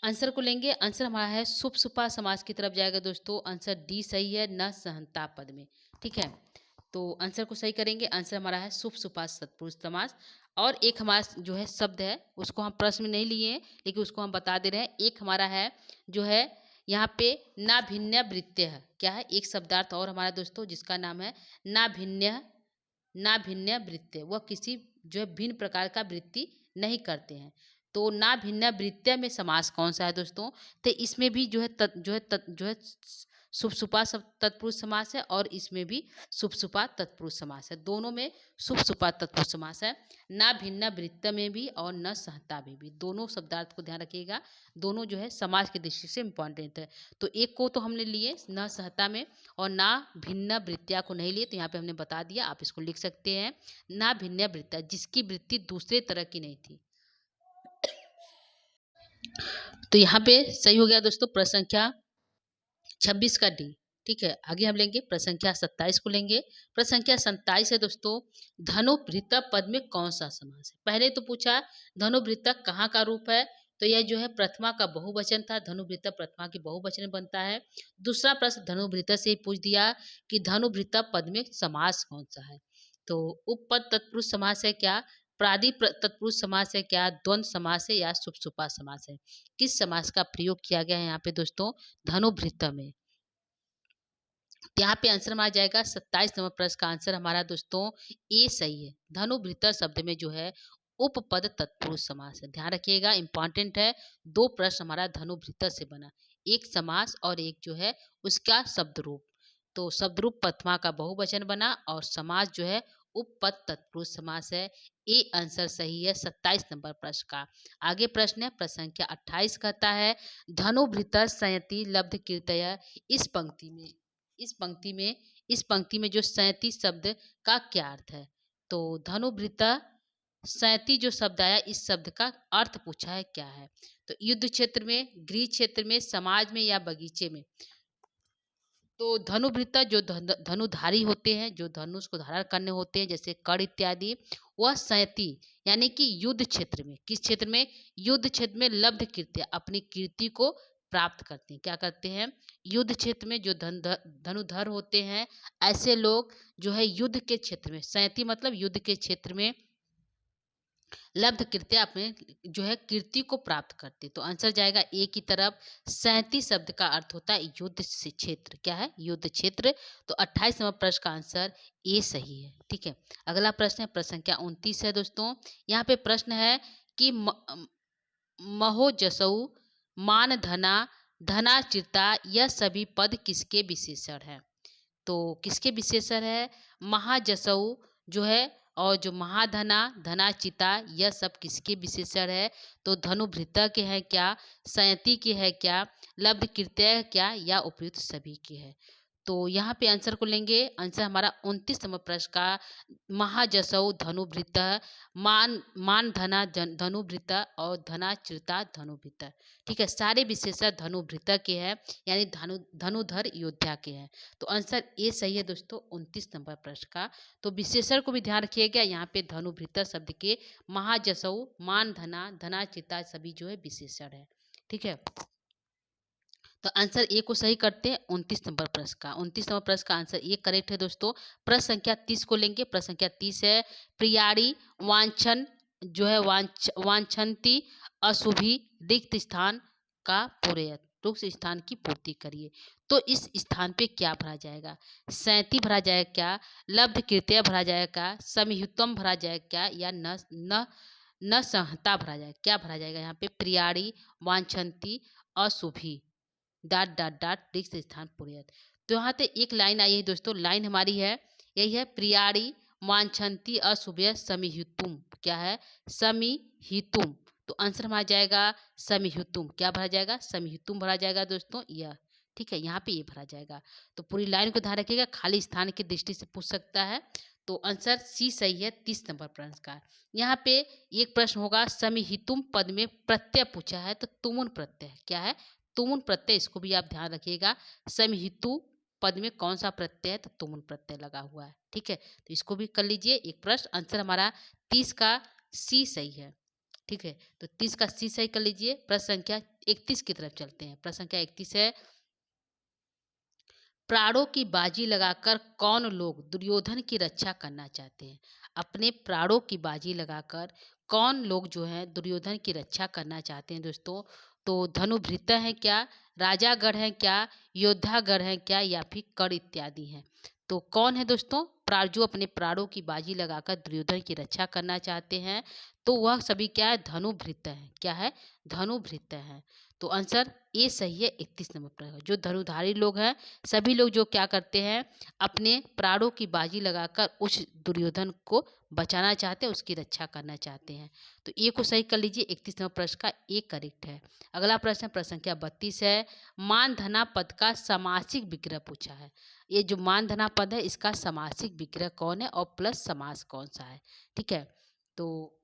आंसर को लेंगे। आंसर हमारा है सुपसुपा समास की तरफ जाएगा दोस्तों। आंसर डी सही है, न सहनता पद में, ठीक है। तो आंसर को सही करेंगे। आंसर हमारा है सुपसुपा सत्पुरुष समास। और एक हमारा जो है शब्द है, उसको हम प्रश्न में नहीं लिए हैं, लेकिन उसको हम बता दे रहे हैं। एक हमारा है जो है यहाँ पे नाभिन्य वृत्य है। क्या है, एक शब्दार्थ और हमारा दोस्तों, जिसका नाम है नाभिन्य। नाभिन्य वृत्य, वह किसी जो है भिन्न प्रकार का वृत्ति नहीं करते हैं। तो ना भिन्न वृत्य में समास कौन सा है दोस्तों। तो इसमें भी जो है जो है सुपसुपा तत्पुरुष समास है, और इसमें भी सुपसुपा तत्पुरुष समास है। दोनों में सुपसुपा तत्पुरुष समास है। ना भिन्न वृत्त में भी और न सहता में भी, दोनों शब्दार्थ को ध्यान रखिएगा। दोनों जो है समाज की दृष्टि से इम्पॉर्टेंट है। तो एक को तो हमने लिए न सहता में, और ना भिन्न वृत्तिया को नहीं लिए, तो यहाँ पे हमने बता दिया, आप इसको लिख सकते हैं। ना भिन्न वृत्तिया, जिसकी वृत्ति दूसरे तरह की नहीं थी। तो यहाँ पे सही हो गया दोस्तों प्रश्न संख्या 26 का डी, ठीक है। आगे हम लेंगे प्रश्न संख्या 27 को लेंगे। प्रश्न संख्या 27 है दोस्तों, धनुभृत पद में कौन सा समास है। पहले तो पूछा धनुभृत कहाँ का रूप है, तो यह जो है प्रथमा का बहुवचन था। धनुभृत प्रथमा के बहुवचन में बनता है। दूसरा प्रश्न धनुभृत से पूछ दिया कि धनुभृत पद में समास कौन सा है। तो उपपद तत्पुरुष समास है क्या, प्रादि तत्पुरुष समास है क्या, द्वंद्व समास है, या सुपसुपा समास है। किस समास का प्रयोग किया गया है यहाँ पे दोस्तों, धनुभृत में। यहाँ पे आंसर हमारा जाएगा 27 नंबर प्रश्न का आंसर हमारा दोस्तों ए सही है। धनुभृत शब्द में जो है उपपद तत्पुरुष समास है। ध्यान रखिएगा, इंपॉर्टेंट है। दो प्रश्न हमारा धनुभृत से बना, एक समास और एक जो है उसका शब्द रूप। तो शब्द रूप प्रथमा का बहुवचन बना, और समास जो है उपपद तत्पुरुष समास है। ए आंसर सही है 27 नंबर प्रश्न का। आगे प्रश्न है प्रश्न संख्या 28 कहता है, धनुभृत संयति लब्ध कीर्तय। इस पंक्ति में इस पंक्ति में जो 37 शब्द का क्या अर्थ है। तो धनुभृत 37 जो शब्द आया, इस शब्द का अर्थ पूछा है क्या है। तो युद्ध क्षेत्र में, गृह क्षेत्र में, समाज में, या बगीचे में। तो धनुभृत जो धनुधारी होते हैं, जो धनुष को धारण करने होते हैं, जैसे कड़ इत्यादि, वह 37 यानी कि युद्ध क्षेत्र में, किस क्षेत्र में, युद्ध क्षेत्र में लब्ध कीर्ति, अपनी कीर्ति को प्राप्त करते हैं। क्या करते हैं, युद्ध क्षेत्र में जो धनुधर होते हैं, ऐसे लोग जो है युद्ध के क्षेत्र में, 37 मतलब युद्ध के क्षेत्र में लब्ध कृत्या अपने जो है कीर्ति को प्राप्त करते। तो आंसर जाएगा ए की तरफ। 37 शब्द का अर्थ होता है युद्ध से क्षेत्र। क्या है? युद्ध क्षेत्र। तो 28 नंबर प्रश्न का आंसर ए सही है। ठीक है। अगला प्रश्न है प्रश्न संख्या 29 है दोस्तों। यहाँ पे प्रश्न है कि महो जसऊ, मान धना, धना चिरता यह सभी पद किसके विशेषण है? तो किसके विशेषण है? महाजसऊ जो है और जो महाधना, धनाचिता यह सब किसके विशेषण है? तो धनुभृत के हैं क्या? संयति के है क्या? लब्ध कृत्य है क्या? या उपयुक्त सभी के है? तो यहाँ पे आंसर को लेंगे। आंसर हमारा 29 नंबर प्रश्न का महाजसऊ धनुभृत, मान मान धना धनुभृत और धनाचिता धनुभृत। ठीक है, सारे विशेषण धनुभृत के हैं, यानी धनुधर योद्धा के हैं। तो आंसर ए सही है दोस्तों 29 नंबर प्रश्न का। तो विशेषण को भी ध्यान रखिएगा। यहाँ पे धनुभृत शब्द के महाजसऊ, मान धना, धनाचिता सभी जो है विशेषण है। ठीक है, तो आंसर ए को सही करते हैं 29 नंबर प्रश्न का। 29 नंबर प्रश्न का आंसर ए करेक्ट है दोस्तों। प्रश्न संख्या 30 को लेंगे। प्रश्न संख्या 30 है प्रियाड़ी वांछन जो है वांछंती अशुभी रिक्त स्थान का पूरयत। रिक्त स्थान की पूर्ति करिए। तो इस स्थान पे क्या भरा जाएगा? सैंती भरा जाएगा क्या? लब्ध कृत्य भरा जाएगा? समयुतम भरा जाएगा क्या? या न संहता भरा जाएगा? क्या भरा जाएगा यहाँ पे? प्रियाड़ी वांछंती अशुभी डाट डाट डाट रिक्त स्थान पूर्यत। तो यहाँ पे एक लाइन आई है दोस्तों। लाइन हमारी है यही है प्रियाड़ी वांछंती अशुभ्य समिहुतुम। क्या है? समिहितुम। तो आंसर हमारा जाएगा समिहुतुम। क्या भरा जाएगा? समिहुतुम भरा जाएगा दोस्तों यह। ठीक है, यहाँ पे ये भरा जाएगा। तो पूरी लाइन को ध्यान रखिएगा, खाली स्थान की दृष्टि से पूछ सकता है। तो आंसर सी सही है 30 नंबर प्रश्न का। यहाँ पे एक प्रश्न होगा समिहितुम पद में प्रत्यय पूछा है, तो तुमुन प्रत्यय क्या है? तुमुन प्रत्यय, इसको भी आप ध्यान रखिएगा। समहितु पद में कौन सा प्रत्यय है? तो तुमुन प्रत्यय लगा हुआ है। ठीक है, तो इसको भी कर लीजिए एक प्रश्न। आंसर हमारा 30 का सी सही है। ठीक है, तो 30 का सी सही कर लीजिए। प्रश्न संख्या 31 की तरफ चलते हैं। प्रश्न संख्या 31 है प्राणों की बाजी लगाकर कौन लोग दुर्योधन की रक्षा करना चाहते हैं? अपने प्राणों की बाजी लगाकर कौन लोग जो है दुर्योधन की रक्षा करना चाहते हैं दोस्तों? तो धनुभृत है क्या? राजागढ़ है क्या? योद्धागढ़ है क्या? या फिर कर्ण इत्यादि हैं? तो कौन है दोस्तों जो अपने प्राणों की बाजी लगाकर दुर्योधन की रक्षा करना चाहते हैं? तो वह सभी क्या है? धनुभृत है। क्या है? धनुभृत है। तो आंसर ए सही है 31 नंबर पर। जो धनुधारी लोग हैं सभी लोग जो क्या करते हैं अपने प्राणों की बाजी लगाकर उस दुर्योधन को बचाना चाहते हैं, उसकी रक्षा करना चाहते हैं। तो ए को सही कर लीजिए। 31 नंबर प्रश्न का ए करेक्ट है। अगला प्रश्न प्रश्न संख्या 32 है मान धना पद का समासिक विग्रह पूछा है। ये जो मान धना पद है इसका समासिक विग्रह कौन है और प्लस समास कौन सा है? ठीक है, तो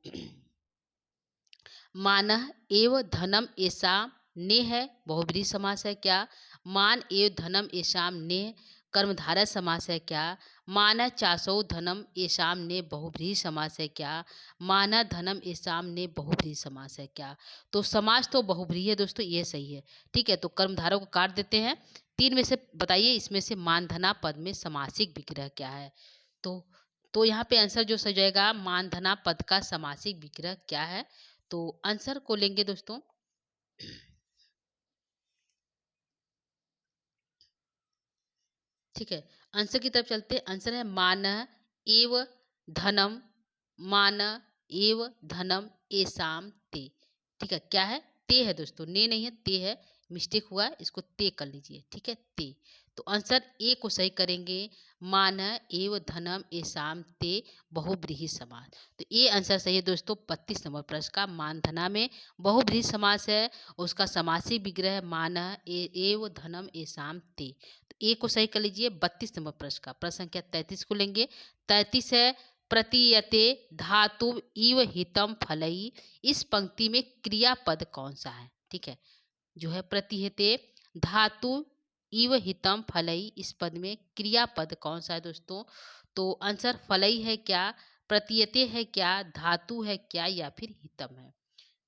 मानः एव धनम ऐसा ने है बहुब्रीहि समास है क्या? मान एव धनम ऐसाम ने कर्मधारय समास है क्या? माना चासौ धनम ऐसाम ने बहुब्रीहि समास है क्या? माना धनम ऐसाम ने बहुब्रीहि समास है क्या? तो समास तो बहुब्रीहि है दोस्तों, ये सही है। ठीक है, तो कर्मधारय को काट देते हैं। 3 में से बताइए इसमें से मान धना पद में समासिक विग्रह क्या है? तो यहाँ पे आंसर जो सही जाएगा मान धना पद का समासिक विग्रह क्या है? तो आंसर को लेंगे दोस्तों। ठीक है, आंसर की तरफ चलते। आंसर है मान एव धनम, मान एव धनम एसाम ते। ठीक है, क्या है? ते है दोस्तों, ने नहीं है, ते है। मिस्टेक हुआ है, इसको ते कर लीजिए। ठीक है, ते। तो आंसर ए को सही करेंगे मान एव धनम एसाम ते बहुब्रीहि समास। तो ये आंसर सही है दोस्तों 32 नंबर प्रश्न का। मान धना में बहुब्रीहि समास है, उसका समासिक विग्रह है मान एव धनम एसाम ते। तो ए को सही कर लीजिए 32 नंबर प्रश्न का। प्रश्न संख्या 33 को लेंगे। 33 है प्रतीयते धातु इव हितम फलई। इस पंक्ति में क्रियापद कौन सा है? ठीक है, जो है प्रतीयते धातु इव हितम फलई, इस पद में क्रियापद कौन सा है दोस्तों? तो आंसर फलई है क्या? प्रतीयते है क्या? धातु है क्या? या फिर हितम है?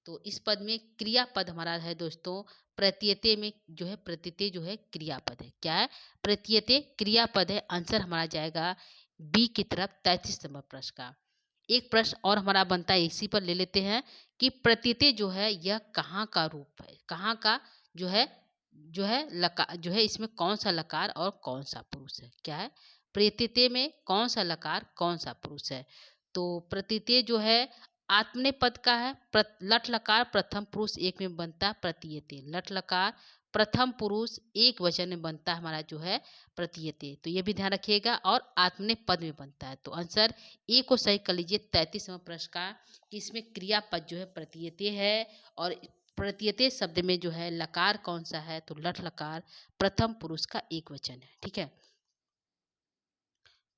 तो इस पद में क्रियापद हमारा है दोस्तों प्रत्ययते में जो है प्रत्ययते जो है क्रियापद है। क्या है? प्रत्ययते क्रियापद है। आंसर हमारा जाएगा बी की तरफ 33 नंबर प्रश्न का। एक प्रश्न और हमारा बनता है, इसी पर ले लेते हैं कि प्रतीति जो है यह कहाँ का रूप है? कहाँ का जो है लका जो है इसमें कौन-सा लकार और कौन-सा पुरुष है? क्या है? प्रतीति में कौन-सा लकार, कौन-सा पुरुष है? तो प्रतीति जो है आत्मनेपद का है। लट लकार प्रथम पुरुष एक में बनता है प्रतीयते। लट लकार प्रथम पुरुष एक वचन में बनता है हमारा जो है प्रतीयते। तो ये भी ध्यान रखिएगा और आत्मनेपद में बनता है। तो आंसर ए को सही कर लीजिए 33वां प्रश्न का कि इसमें क्रियापद जो है प्रतीयते है और प्रतीयते शब्द में जो है लकार कौन सा है? तो लट लकार प्रथम पुरुष का एक वचन है। ठीक है।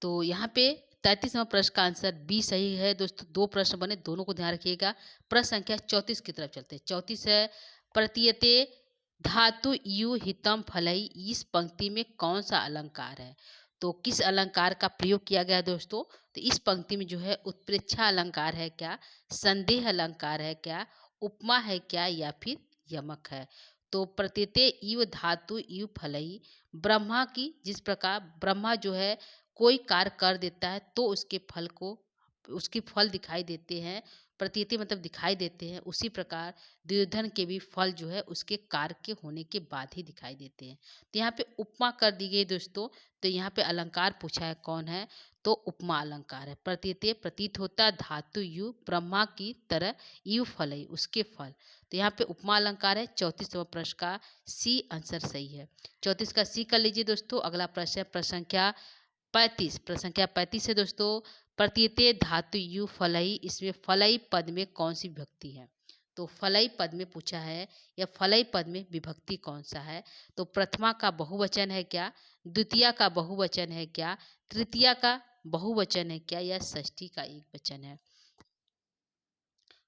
तो यहाँ पे 33वां प्रश्न का आंसर बी सही है दोस्तों। 2 प्रश्न बने, दोनों को ध्यान रखिएगा। प्रश्न संख्या 34 की तरफ चलते हैं। 34 है प्रतीयते धातु यु हितम फलई। इस पंक्ति में कौन सा अलंकार है? तो किस अलंकार का प्रयोग किया गया है दोस्तों? तो इस पंक्ति में जो है उत्प्रेक्षा अलंकार है क्या, संदेह अलंकार है क्या, उपमा है क्या या फिर यमक है? तो प्रतीयते इव धातु इव फलई, ब्रह्मा की जिस प्रकार ब्रह्मा जो है कोई कार्य कर देता है तो उसके फल दिखाई देते हैं। प्रतीति मतलब दिखाई देते हैं, उसी प्रकार दुर्योधन के भी फल जो है उसके कार्य के होने के बाद ही दिखाई देते हैं। तो यहाँ पे उपमा कर दी गई दोस्तों। तो यहाँ पे अलंकार पूछा है कौन है? तो उपमा अलंकार है। प्रतीति प्रतीत होता धातु यु ब्रह्मा की तरह यु फल है उसके फल। तो यहाँ पे उपमा अलंकार है। 34वां प्रश्न का सी आंसर सही है। 34 का सी कर लीजिए दोस्तों। अगला प्रश्न है प्रश्न संख्या 35। प्रश्न संख्या 35 है दोस्तों। प्रतीयते धातु यु फलई, इसमें फलई पद में कौन सी विभक्ति है? तो फलई पद में पूछा है या फलई पद में विभक्ति कौन सा है? तो प्रथमा का बहुवचन है क्या, द्वितीया का बहुवचन है क्या, तृतीया का बहुवचन है क्या या षष्ठी का एक वचन है?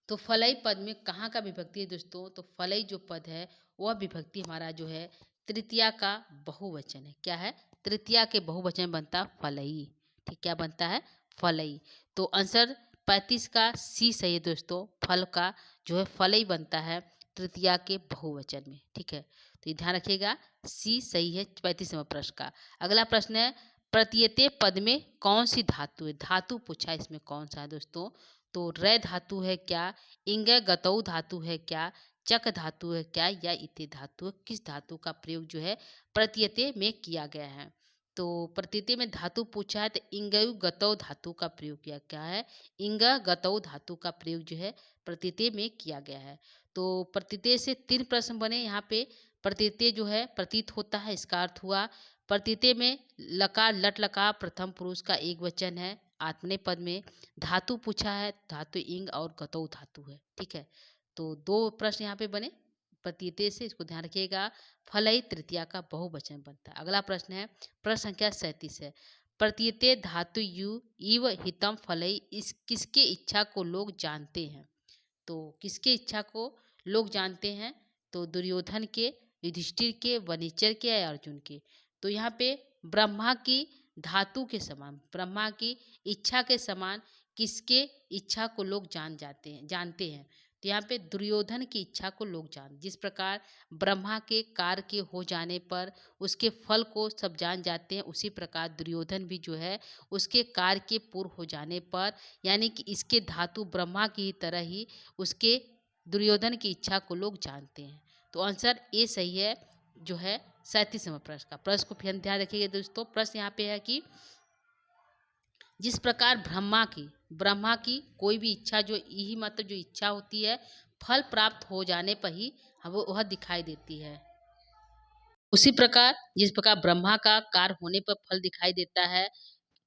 तो फलई पद में कहाँ का विभक्ति है दोस्तों? तो फलई जो पद है वह विभक्ति हमारा जो है तृतीया का बहुवचन है। क्या है? तृतीया के बहुवचन बनता फलई। ठीक, क्या बनता है? फलई। तो आंसर 35 का सी सही है दोस्तों। फल का जो है फलई बनता है तृतीया के बहुवचन में। ठीक है, तो ये ध्यान रखिएगा, सी सही है 35वां प्रश्न का। अगला प्रश्न है प्रतीयते पद में कौन सी धातु है? धातु पूछा है, इसमें कौन सा है दोस्तों? तो रे धातु है क्या, इंग गतौ धातु है क्या, चक धातु है क्या या इति धातु है? किस धातु का प्रयोग जो है प्रत्ययते में किया गया है? तो प्रत्ययते में धातु पूछा है तो इंग गतौ धातु का प्रयोग किया क्या है? इंग गतौ धातु का प्रयोग जो है प्रत्ययते में किया गया है। तो प्रत्ययते से 3 प्रश्न बने यहाँ पे। प्रत्ययते जो है प्रतीत होता है, इसका अर्थ हुआ प्रत्ययते में लकार लट लकार प्रथम पुरुष का एक वचन है आत्मनेपद में। धातु पूछा है, धातु इंग और गतौ धातु है। ठीक है, तो 2 प्रश्न यहाँ पे बने प्रतीयते से, इसको ध्यान रखिएगा। फलई तृतीया का बहुवचन बनता है। अगला प्रश्न है प्रश्न संख्या 37 है प्रतीयते धातु यु इव हितम फलई, इस किसके इच्छा को लोग जानते हैं? तो किसके इच्छा को लोग जानते हैं? तो दुर्योधन के, युधिष्ठिर के, वनिचर के या अर्जुन के? तो यहाँ पे ब्रह्मा की धातु के समान, ब्रह्मा की इच्छा के समान किसके इच्छा को लोग जानते हैं? तो यहाँ पे दुर्योधन की इच्छा को लोग जिस प्रकार ब्रह्मा के कार्य के हो जाने पर उसके फल को सब जान जाते हैं, उसी प्रकार दुर्योधन भी जो है उसके कार्य के पूर्ण हो जाने पर, यानी कि इसके धातु ब्रह्मा की तरह ही उसके दुर्योधन की इच्छा को लोग जानते हैं। तो आंसर ए सही है जो है 37वां प्रश्न का। प्रश्न को फिर ध्यान रखिएगा दोस्तों। प्रश्न यहाँ पे है कि जिस प्रकार ब्रह्मा की कोई भी इच्छा, जो यही मतलब जो इच्छा होती है फल प्राप्त हो जाने पर ही वह दिखाई देती है, उसी प्रकार जिस प्रकार ब्रह्मा का कार्य होने पर फल दिखाई देता है,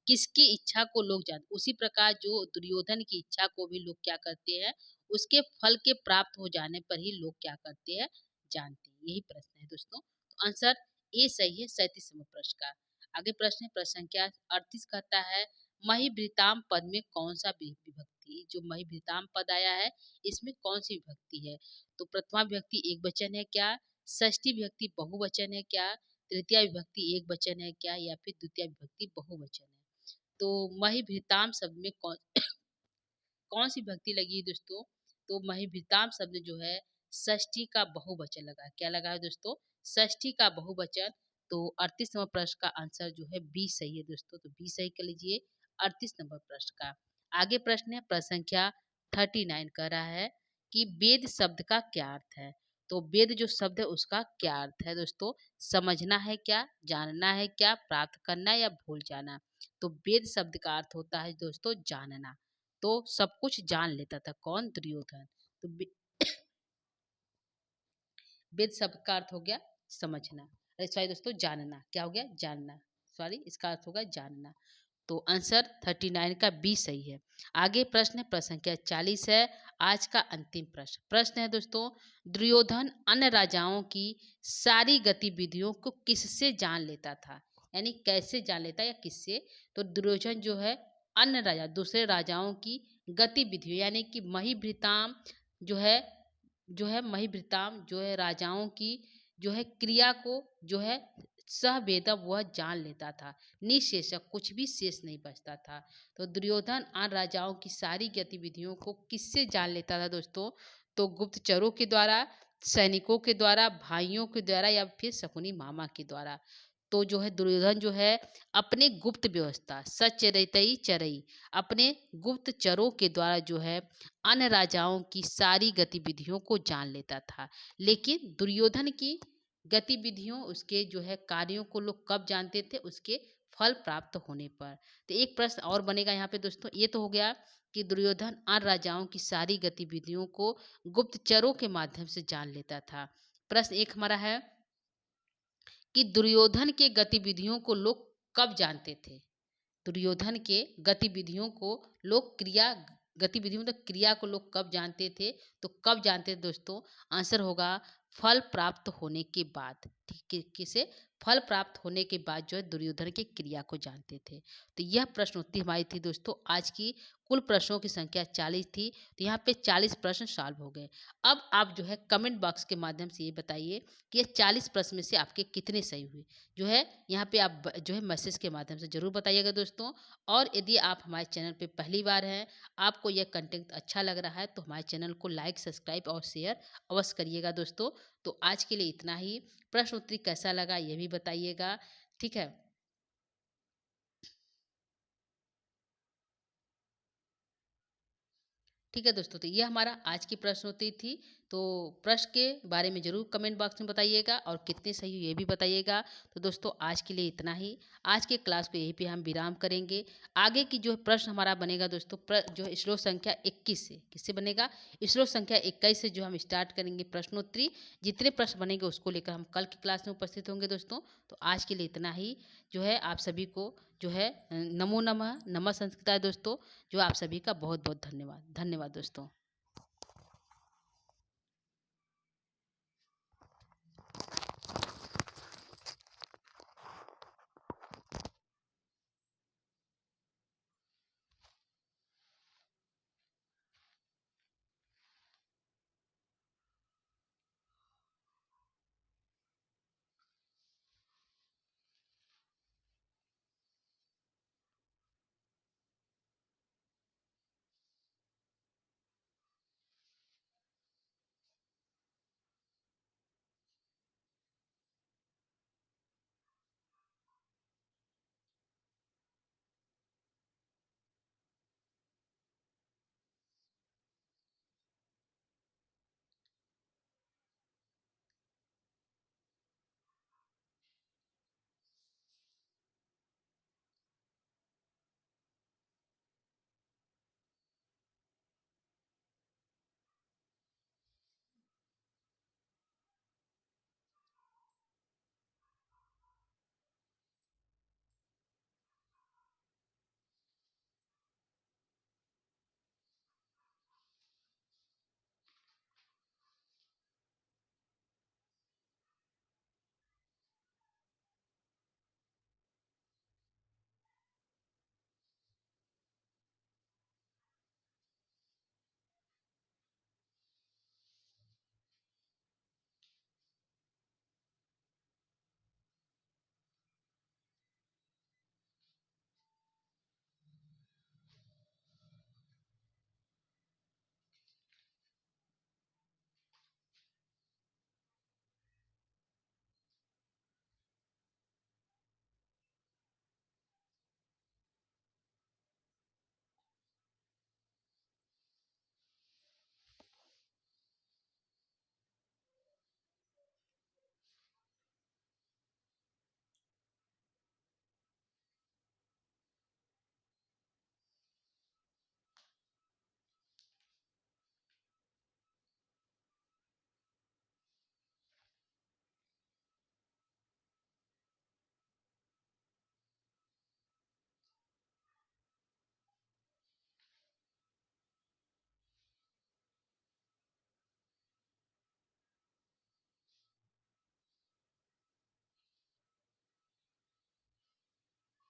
किसकी इच्छा को लोग जानते, उसी प्रकार जो दुर्योधन की इच्छा को भी लोग क्या करते हैं, उसके फल के प्राप्त हो जाने पर ही लोग क्या करते हैं, जानते हैं। यही प्रश्न है दोस्तों। तो आंसर ए सही है 37वें प्रश्न का। आगे प्रश्न है प्रश्न संख्या 38 कहता है महिभृताम पद में कौन सा विभक्ति, जो महिभृताम पद आया है इसमें कौन सी विभक्ति है? तो प्रथमा विभक्ति एक वचन है क्या, षष्ठी विभक्ति बहुवचन है क्या, तृतीया विभक्ति एक वचन है क्या या फिर द्वितीय विभक्ति बहुवचन है? तो महिभृताम शब्द में कौन सी विभक्ति लगी है दोस्तों? तो महिभृताम शब्द जो है षष्ठी का बहुवचन लगा है। क्या लगा है दोस्तों? षष्ठी का बहुवचन। तो 38वां प्रश्न का आंसर जो है बी सही है दोस्तों। तो बी सही कर लीजिए 38 नंबर प्रश्न का। आगे प्रश्न है प्रश्न संख्या 39 कह रहा है कि वेद शब्द का क्या अर्थ है। तो वेद जो शब्द है उसका क्या अर्थ है दोस्तों? समझना है क्या, जानना है क्या, प्राप्त करना या भूल जाना। तो वेद शब्द का अर्थ होता है दोस्तों जानना। तो सब कुछ जान लेता था कौन? दुर्योधन। तो वेद शब्द का अर्थ हो गया समझना, अरे सॉरी दोस्तों जानना। क्या हो गया? जानना। सॉरी, इसका अर्थ होगा जानना। तो आंसर 39 का बी सही है। आगे प्रश्न है प्रश्न संख्या 40 है। आज का अंतिम प्रश्न प्रश्न है दोस्तों, दुर्योधन अन्य राजाओं की सारी गतिविधियों को किससे जान लेता था? यानी कैसे जान लेता या किससे? तो दुर्योधन जो है अन्य राजा दूसरे राजाओं की गतिविधियों यानी कि महिभृताम जो है महिभृताम जो है राजाओं की जो है क्रिया को जो है सहवेदम वह जान लेता था। निशेषक कुछ भी शेष नहीं बचता था। तो दुर्योधन आन राजाओं की सारी गतिविधियों को किससे जान लेता था दोस्तों? तो गुप्तचरों के द्वारा, सैनिकों के द्वारा, भाइयों के द्वारा या फिर शकुनी मामा के द्वारा। तो जो है दुर्योधन जो है अपने गुप्त व्यवस्था सचरतई चरई अपने गुप्तचरों के द्वारा जो है अन्य राजाओं की सारी गतिविधियों को जान लेता था। लेकिन दुर्योधन की गतिविधियों उसके जो है कार्यों को लोग कब जानते थे? उसके फल प्राप्त होने पर। तो एक प्रश्न और बनेगा यहाँ पे दोस्तों, ये तो हो गया कि दुर्योधन अन्य राजाओं की सारी गतिविधियों को गुप्तचरों के माध्यम से जान लेता था। प्रश्न एक हमारा है कि दुर्योधन के गतिविधियों को लोग कब जानते थे? दुर्योधन के गतिविधियों को लोग गतिविधियों मतलब क्रिया को लोग कब जानते थे? तो कब जानते थे दोस्तों? आंसर होगा फल प्राप्त होने के बाद। ठीक है, किसे? फल प्राप्त होने के बाद जो है दुर्योधन की क्रिया को जानते थे। तो यह प्रश्न उत्तरी हमारी थी दोस्तों। आज की कुल प्रश्नों की संख्या 40 थी, तो यहाँ पे 40 प्रश्न सॉल्व हो गए। अब आप जो है कमेंट बॉक्स के माध्यम से ये बताइए कि ये 40 प्रश्न में से आपके कितने सही हुए। जो है यहाँ पे आप जो है मैसेज के माध्यम से ज़रूर बताइएगा दोस्तों। और यदि आप हमारे चैनल पे पहली बार हैं, आपको यह कंटेंट अच्छा लग रहा है, तो हमारे चैनल को लाइक, सब्सक्राइब और शेयर अवश्य करिएगा दोस्तों। तो आज के लिए इतना ही। प्रश्न उत्तरी कैसा लगा ये भी बताइएगा। ठीक है। ठीक है दोस्तों, तो ये हमारा आज की प्रश्नोत्तरी थी। तो प्रश्न के बारे में ज़रूर कमेंट बॉक्स में बताइएगा और कितने सही हुए ये भी बताइएगा। तो दोस्तों आज के लिए इतना ही। आज के क्लास को यहीं पे हम विराम करेंगे। आगे की जो प्रश्न हमारा बनेगा दोस्तों जो है श्लोक संख्या 21 से। किससे बनेगा? श्लोक संख्या 21 से जो हम स्टार्ट करेंगे प्रश्नोत्तरी। जितने प्रश्न बनेंगे उसको लेकर हम कल की क्लास में उपस्थित होंगे दोस्तों। तो आज के लिए इतना ही। जो है आप सभी को जो है नमो नमः, नमः संस्कृताय दोस्तों। जो आप सभी का बहुत बहुत धन्यवाद। धन्यवाद दोस्तों।